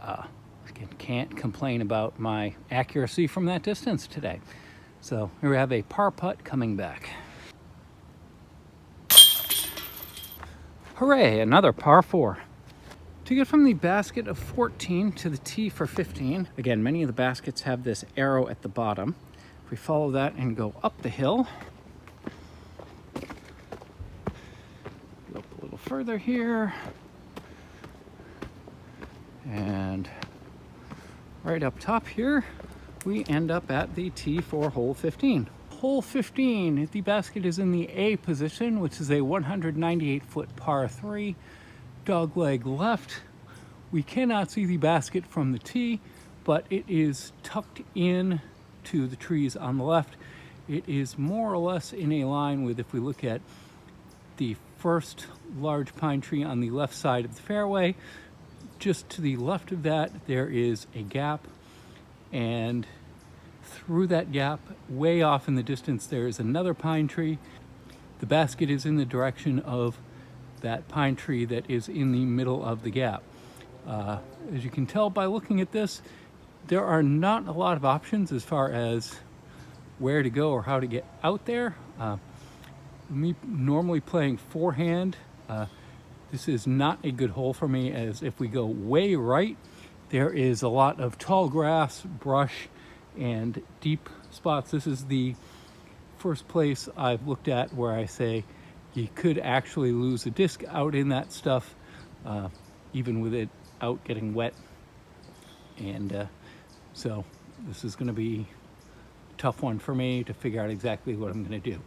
again, can't complain about my accuracy from that distance today. So here we have a par putt coming back. Hooray, another par 4. To get from the basket of 14 to the tee for 15, again, many of the baskets have this arrow at the bottom. If we follow that and go up the hill, go up a little further here, and right up top here, we end up at the tee for hole 15. Hole 15, the basket is in the A position, which is a 198-foot par 3. Dogleg left. We cannot see the basket from the tee, but it is tucked in to the trees on the left. It is more or less in a line with, if we look at the first large pine tree on the left side of the fairway, just to the left of that there is a gap, and through that gap, way off in the distance, there is another pine tree. The basket is in the direction of that pine tree that is in the middle of the gap. As you can tell by looking at this, there are not a lot of options as far as where to go or how to get out there. Me normally playing forehand, this is not a good hole for me, as if we go way right, there is a lot of tall grass, brush, and deep spots. This is the first place I've looked at where I say you could actually lose a disc out in that stuff, even with it out getting wet. And so this is going to be a tough one for me to figure out exactly what I'm going to do.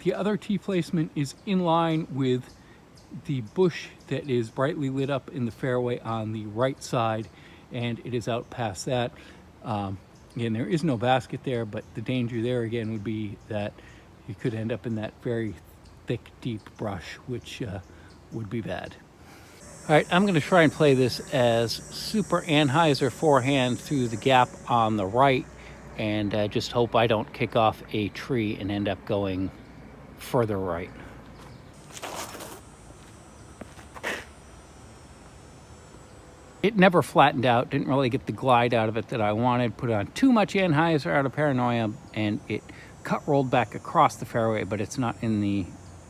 The other tee placement is in line with the bush that is brightly lit up in the fairway on the right side, and it is out past that. Again, there is no basket there, but the danger there again would be that you could end up in that very thick, deep brush, which would be bad. All right, I'm going to try and play this as super Anheuser forehand through the gap on the right, and just hope I don't kick off a tree and end up going further right. It never flattened out, didn't really get the glide out of it that I wanted. Put on too much Anheuser out of paranoia, and it cut rolled back across the fairway, but it's not in the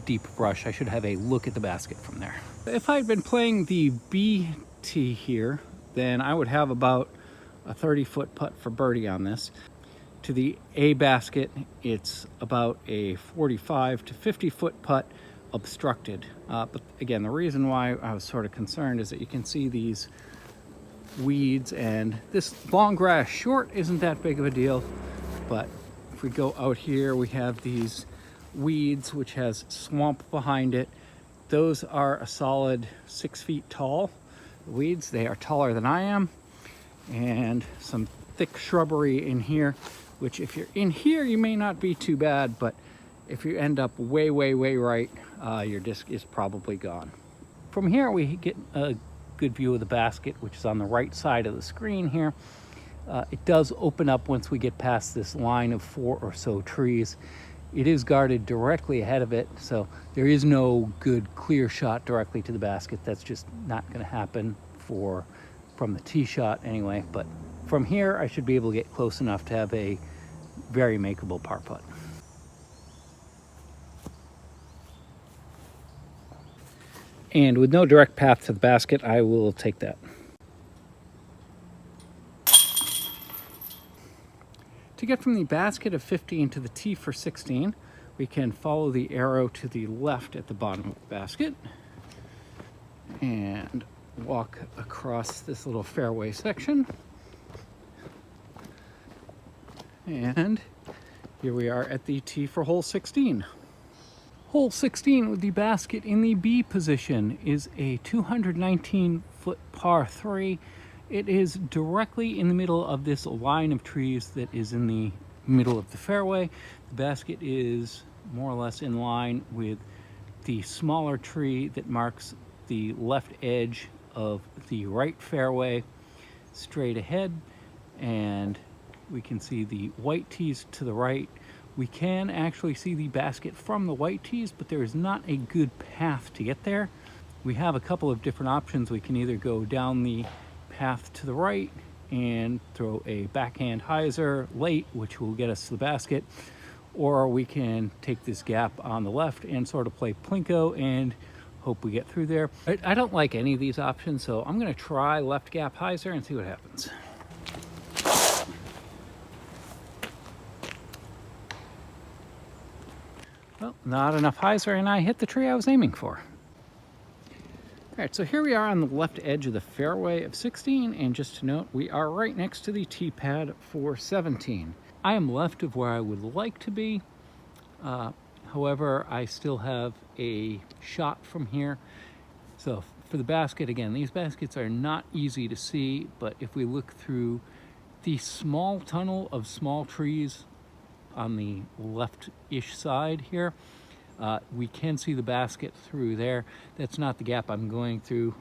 deep brush. I should have a look at the basket from there. If I had been playing the B tee here, then I would have about a 30-foot putt for birdie on this. To the A basket, it's about a 45 to 50-foot putt obstructed. But again, the reason why I was sort of concerned is that you can see these weeds, and this long grass short isn't that big of a deal, but if we go out here, we have these weeds which has swamp behind it. Those are a solid 6 feet tall. The weeds, they are taller than I am, and some thick shrubbery in here. which if you're in here, you may not be too bad, but if you end up way right, your disc is probably gone. From here, we get a good view of the basket, which is on the right side of the screen here. It does open up once we get past this line of 4 or so trees. It is guarded directly ahead of it, so there is no good clear shot directly to the basket. That's just not going to happen from the tee shot anyway. But from here, I should be able to get close enough to have a very makeable par putt. And with no direct path to the basket, I will take that. To get from the basket of 15 to the tee for 16, we can follow the arrow to the left at the bottom of the basket and walk across this little fairway section. And here we are at the tee for hole 16. Hole 16 with the basket in the B position is a 219-foot par 3. It is directly in the middle of this line of trees that is in the middle of the fairway. The basket is more or less in line with the smaller tree that marks the left edge of the right fairway straight ahead, and we can see the white tees to the right. We can actually see the basket from the white tees, but there is not a good path to get there. We have a couple of different options. We can either go down the path to the right and throw a backhand hyzer late, which will get us to the basket, or we can take this gap on the left and sort of play plinko and hope we get through there. I don't like any of these options, so I'm going to try left gap hyzer and see what happens. Well, not enough hyzer, and I hit the tree I was aiming for. All right, so here we are on the left edge of the fairway of 16, and just to note, we are right next to the tee pad for 17. I am left of where I would like to be. However, I still have a shot from here. So for the basket, again, these baskets are not easy to see, but if we look through the small tunnel of small trees on the left-ish side here, we can see the basket through there. That's not the gap I'm going through.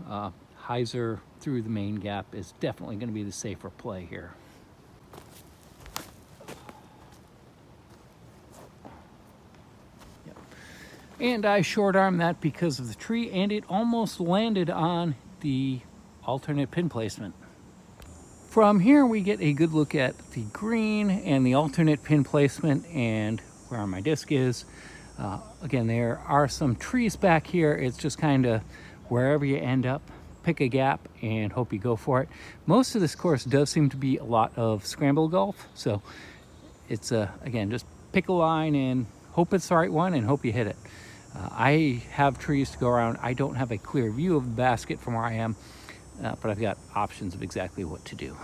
Hyzer through the main gap is definitely going to be the safer play here. Yep. And I short armed that because of the tree, and it almost landed on the alternate pin placement. From here, we get a good look at the green and the alternate pin placement and where my disc is. Again, there are some trees back here. It's just kind of wherever you end up, pick a gap and hope you go for it. Most of this course does seem to be a lot of scramble golf. So it's, again, just pick a line and hope it's the right one and hope you hit it. I have trees to go around. I don't have a clear view of the basket from where I am, but I've got options of exactly what to do.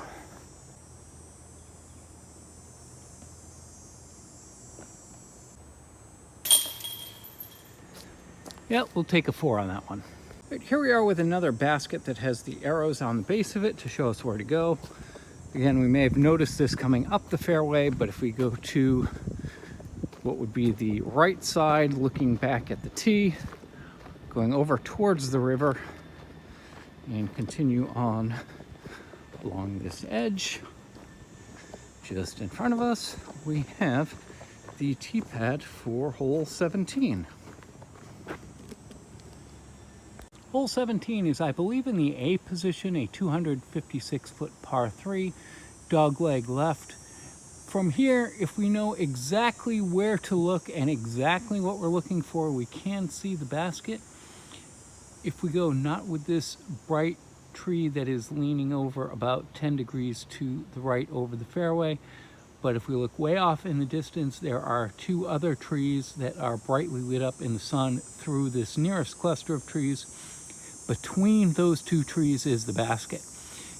Yeah, we'll take a 4 on that one. Right, here we are with another basket that has the arrows on the base of it to show us where to go. Again, we may have noticed this coming up the fairway, but if we go to what would be the right side, looking back at the tee, going over towards the river, and continue on along this edge, just in front of us, we have the tee pad for hole 17. Hole 17 is, I believe, in the A position, a 256-foot par 3, dogleg left. From here, if we know exactly where to look and exactly what we're looking for, we can see the basket. If we go not with this bright tree that is leaning over about 10 degrees to the right over the fairway, but if we look way off in the distance, there are 2 other trees that are brightly lit up in the sun through this nearest cluster of trees. Between those 2 trees is the basket.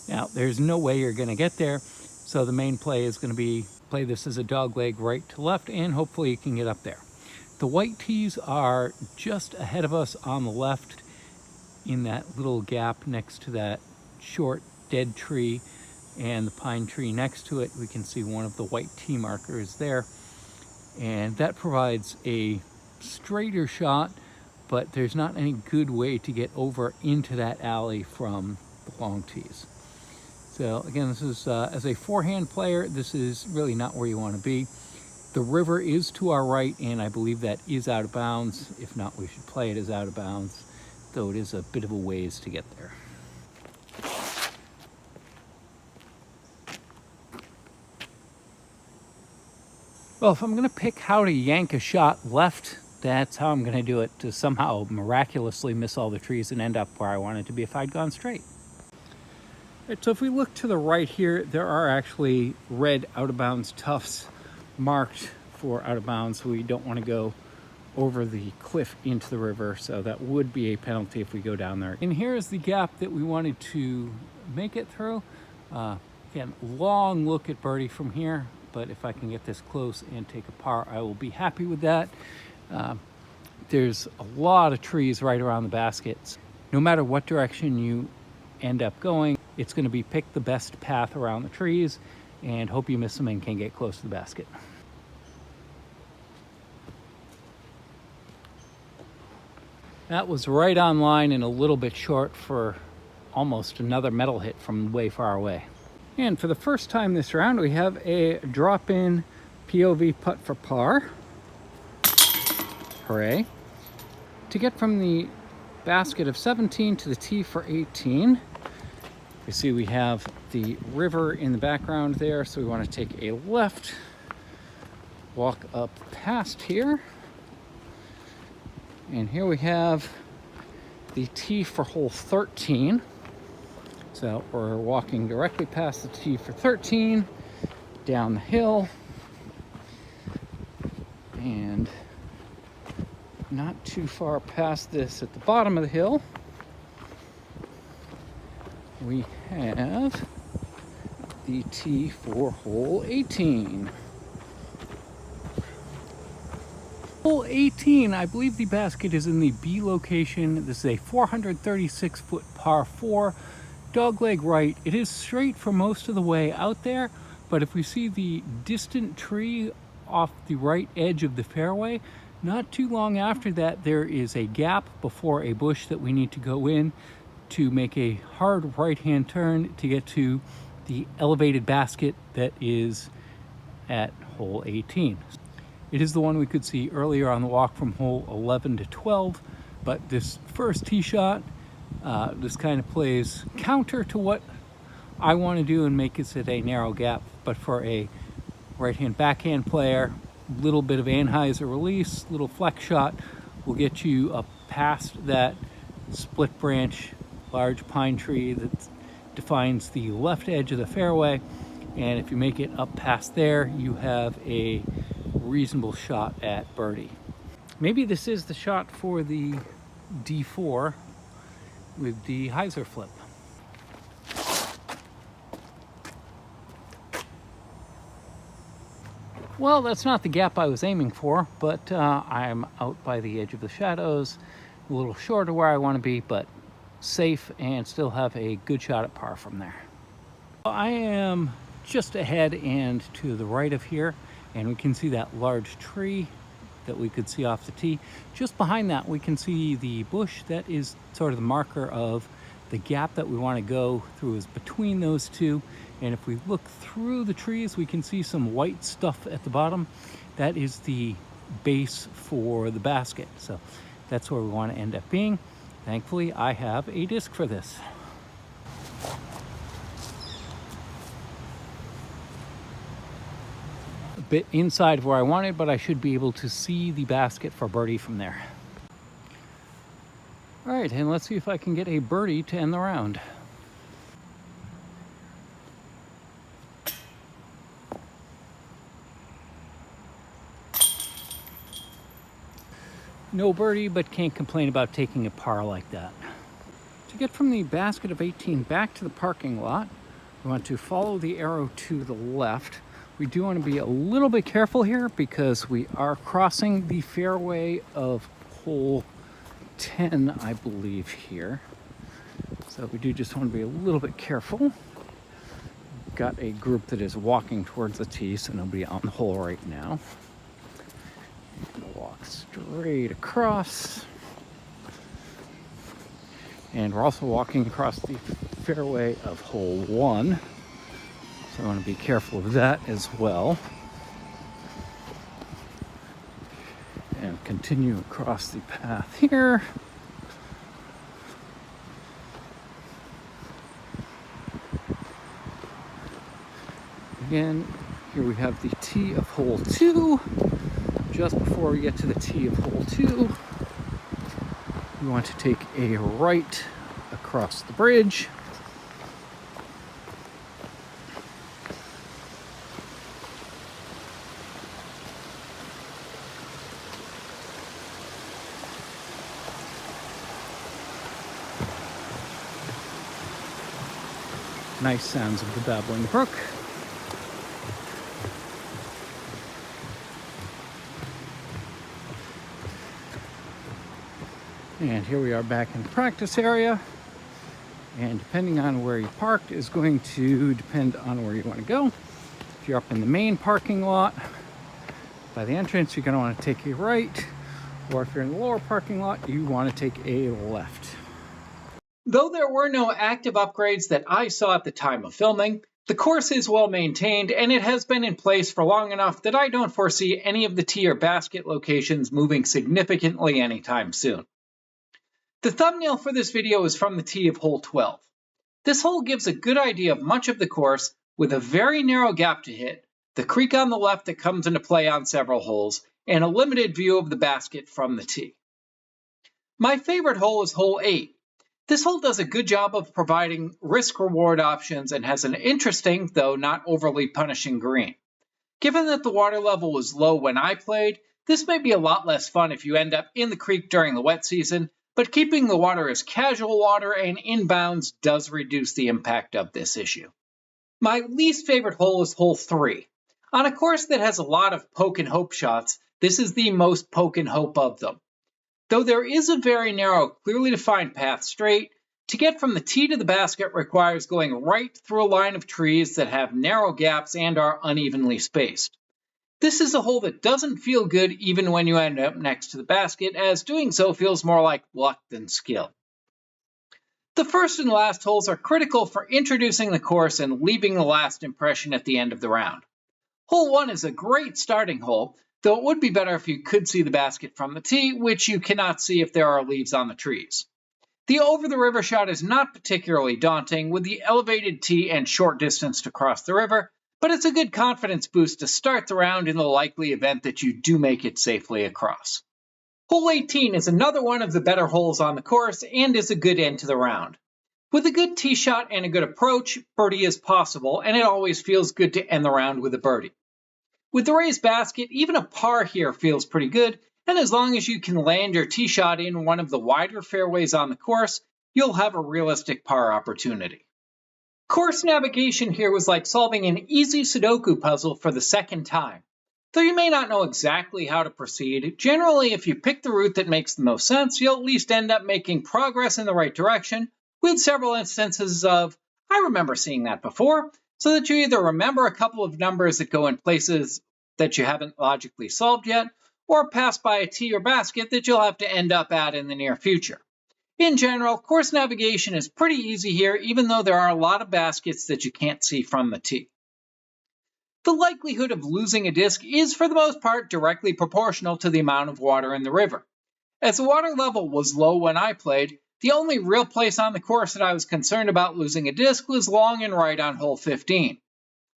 Now, there's no way you're going to get there, so the main play is going to be play this as a dog leg right to left, and hopefully you can get up there. The white tees are just ahead of us on the left in that little gap next to that short dead tree. and the pine tree next to it. We can see one of the white tee markers there, and that provides a straighter shot, but there's not any good way to get over into that alley from the long tees. So again, this is as a forehand player, this is really not where you want to be. The river is to our right, and I believe that is out of bounds. If not, we should play it as out of bounds, though it is a bit of a ways to get there. Well, if I'm going to pick how to yank a shot left, that's how I'm going to do it, to somehow miraculously miss all the trees and end up where I wanted to be if I'd gone straight. Right, so if we look to the right here, there are actually red out of bounds tufts marked for out of bounds, so we don't want to go over the cliff into the river, so that would be a penalty if we go down there. And here is the gap that we wanted to make it through. Again, long look at birdie from here, but if I can get this close and take a par, I will be happy with that. There's a lot of trees right around the baskets. No matter what direction you end up going, it's going to be pick the best path around the trees and hope you miss them and can get close to the basket. That was right on line and a little bit short for almost another metal hit from way far away. And for the first time this round, we have a drop-in POV putt for par. Hooray. To get from the basket of 17 to the tee for 18, you see we have the river in the background there, so we want to take a left, walk up past here, and here we have the tee for hole 13. So we're walking directly past the tee for 13, down the hill, and not too far past this at the bottom of the hill, we have the tee for hole 18. Hole 18, I believe the basket is in the B location. This is a 436-foot par 4. Dogleg right. It is straight for most of the way out there, but if we see the distant tree off the right edge of the fairway, not too long after that there is a gap before a bush that we need to go in to make a hard right-hand turn to get to the elevated basket that is at hole 18. It is the one we could see earlier on the walk from hole 11 to 12, but this first tee shot, this kind of plays counter to what I want to do and make it at a narrow gap, but for a right-hand backhand player, little bit of anhyzer release, little flex shot will get you up past that split branch large pine tree that defines the left edge of the fairway, and if you make it up past there, you have a reasonable shot at birdie. Maybe this is the shot for the D4 with the hyzer flip. Well, that's not the gap I was aiming for, but I'm out by the edge of the shadows, a little short of where I want to be, but safe and still have a good shot at par from there. I am just ahead and to the right of here, and we can see that large tree that we could see off the tee. Just behind that, we can see the bush. That is sort of the marker of the gap that we want to go through is between those two. And if we look through the trees, we can see some white stuff at the bottom. That is the base for the basket. So that's where we want to end up being. Thankfully, I have a disc for this. A bit inside of where I wanted, but I should be able to see the basket for birdie from there. All right, and let's see if I can get a birdie to end the round. No birdie, but can't complain about taking a par like that. To get from the basket of 18 back to the parking lot, we want to follow the arrow to the left. We do want to be a little bit careful here because we are crossing the fairway of hole 10, I believe, here. So we do just want to be a little bit careful. got a group that is walking towards the tee, so nobody on the hole right now. I'm gonna walk straight across. And we're also walking across the fairway of hole 1. So I want to be careful of that as well. And continue across the path here. Again, here we have the tee of hole 2. Just before we get to the tee of hole 2, we want to take a right across the bridge. Nice sounds of the babbling brook. And here we are back in the practice area. And depending on where you parked is going to depend on where you want to go. If you're up in the main parking lot by the entrance, you're going to want to take a right. Or if you're in the lower parking lot, you want to take a left. Though there were no active upgrades that I saw at the time of filming, the course is well maintained and it has been in place for long enough that I don't foresee any of the tee or basket locations moving significantly anytime soon. The thumbnail for this video is from the tee of hole 12. This hole gives a good idea of much of the course with a very narrow gap to hit, the creek on the left that comes into play on several holes, and a limited view of the basket from the tee. My favorite hole is hole 8. This hole does a good job of providing risk-reward options and has an interesting, though not overly punishing green. Given that the water level was low when I played, this may be a lot less fun if you end up in the creek during the wet season, but keeping the water as casual water and inbounds does reduce the impact of this issue. My least favorite hole is hole 3. On a course that has a lot of poke and hope shots, this is the most poke and hope of them. Though there is a very narrow, clearly defined path straight, to get from the tee to the basket requires going right through a line of trees that have narrow gaps and are unevenly spaced. This is a hole that doesn't feel good even when you end up next to the basket, as doing so feels more like luck than skill. The first and last holes are critical for introducing the course and leaving the last impression at the end of the round. Hole 1 is a great starting hole, though it would be better if you could see the basket from the tee, which you cannot see if there are leaves on the trees. The over-the-river shot is not particularly daunting, with the elevated tee and short distance to cross the river, but it's a good confidence boost to start the round in the likely event that you do make it safely across. Hole 18 is another one of the better holes on the course and is a good end to the round. With a good tee shot and a good approach, birdie is possible, and it always feels good to end the round with a birdie. With the raised basket, even a par here feels pretty good, and as long as you can land your tee shot in one of the wider fairways on the course, you'll have a realistic par opportunity. Course navigation here was like solving an easy Sudoku puzzle for the second time. Though you may not know exactly how to proceed, generally if you pick the route that makes the most sense, you'll at least end up making progress in the right direction, with several instances of, I remember seeing that before, so that you either remember a couple of numbers that go in places that you haven't logically solved yet, or pass by a tee or basket that you'll have to end up at in the near future. In general, course navigation is pretty easy here, even though there are a lot of baskets that you can't see from the tee. The likelihood of losing a disc is, for the most part, directly proportional to the amount of water in the river. As the water level was low when I played, the only real place on the course that I was concerned about losing a disc was long and right on hole 15.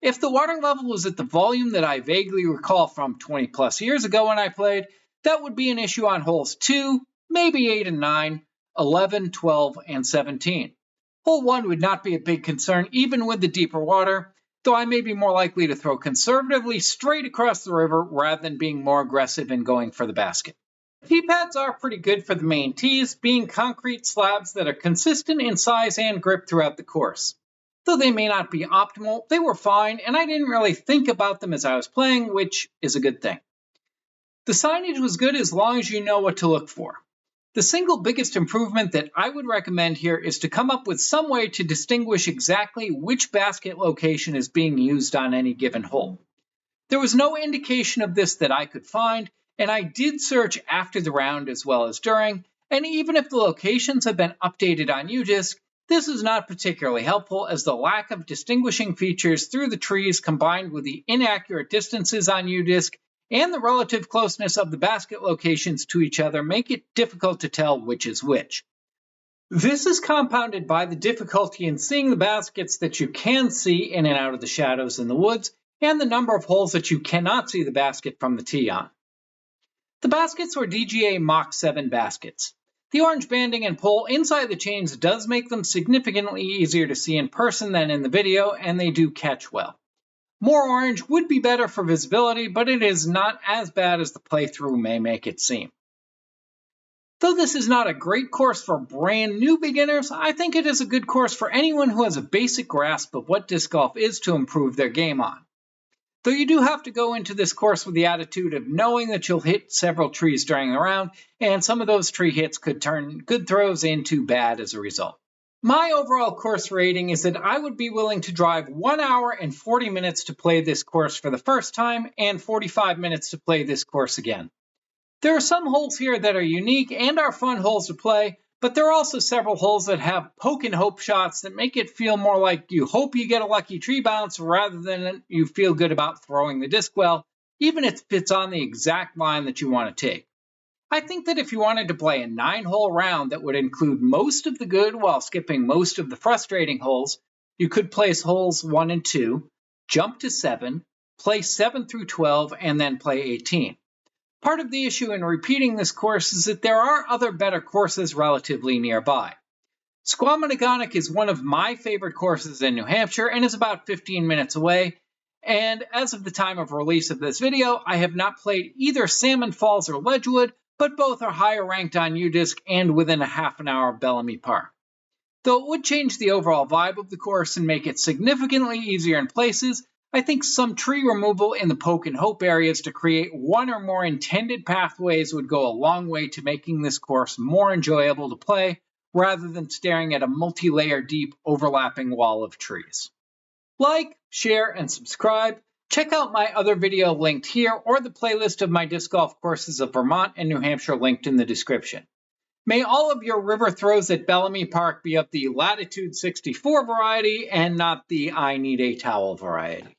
If the water level was at the volume that I vaguely recall from 20 plus years ago when I played, that would be an issue on holes 2, maybe 8 and 9, 11, 12, and 17. Hole 1 would not be a big concern even with the deeper water, though I may be more likely to throw conservatively straight across the river rather than being more aggressive in going for the basket. Tee pads are pretty good for the main tees, being concrete slabs that are consistent in size and grip throughout the course. Though they may not be optimal, they were fine, and I didn't really think about them as I was playing, which is a good thing. The signage was good as long as you know what to look for. The single biggest improvement that I would recommend here is to come up with some way to distinguish exactly which basket location is being used on any given hole. There was no indication of this that I could find, and I did search after the round as well as during, and even if the locations have been updated on UDisc, this is not particularly helpful as the lack of distinguishing features through the trees combined with the inaccurate distances on UDisc and the relative closeness of the basket locations to each other make it difficult to tell which is which. This is compounded by the difficulty in seeing the baskets that you can see in and out of the shadows in the woods, and the number of holes that you cannot see the basket from the tee on. The baskets were DGA Mach 7 baskets. The orange banding and pole inside the chains does make them significantly easier to see in person than in the video, and they do catch well. More orange would be better for visibility, but it is not as bad as the playthrough may make it seem. Though this is not a great course for brand new beginners, I think it is a good course for anyone who has a basic grasp of what disc golf is to improve their game on. Though you do have to go into this course with the attitude of knowing that you'll hit several trees during the round, and some of those tree hits could turn good throws into bad as a result. My overall course rating is that I would be willing to drive 1 hour and 40 minutes to play this course for the first time, and 45 minutes to play this course again. There are some holes here that are unique and are fun holes to play, but there are also several holes that have poke and hope shots that make it feel more like you hope you get a lucky tree bounce rather than you feel good about throwing the disc well, even if it's on the exact line that you want to take. I think that if you wanted to play a 9-hole round that would include most of the good while skipping most of the frustrating holes, you could place holes 1 and 2, jump to 7, play 7 through 12, and then play 18. Part of the issue in repeating this course is that there are other better courses relatively nearby. Squamish is one of my favorite courses in New Hampshire and is about 15 minutes away, and as of the time of release of this video, I have not played either Salmon Falls or Ledgewood, but both are higher ranked on UDisc and within a half an hour of Bellamy Park. Though it would change the overall vibe of the course and make it significantly easier in places, I think some tree removal in the poke and hope areas to create one or more intended pathways would go a long way to making this course more enjoyable to play, rather than staring at a multi-layer deep overlapping wall of trees. Like, share, and subscribe. Check out my other video linked here or the playlist of my disc golf courses of Vermont and New Hampshire linked in the description. May all of your river throws at Bellamy Park be of the Latitude 64 variety and not the I need a towel variety.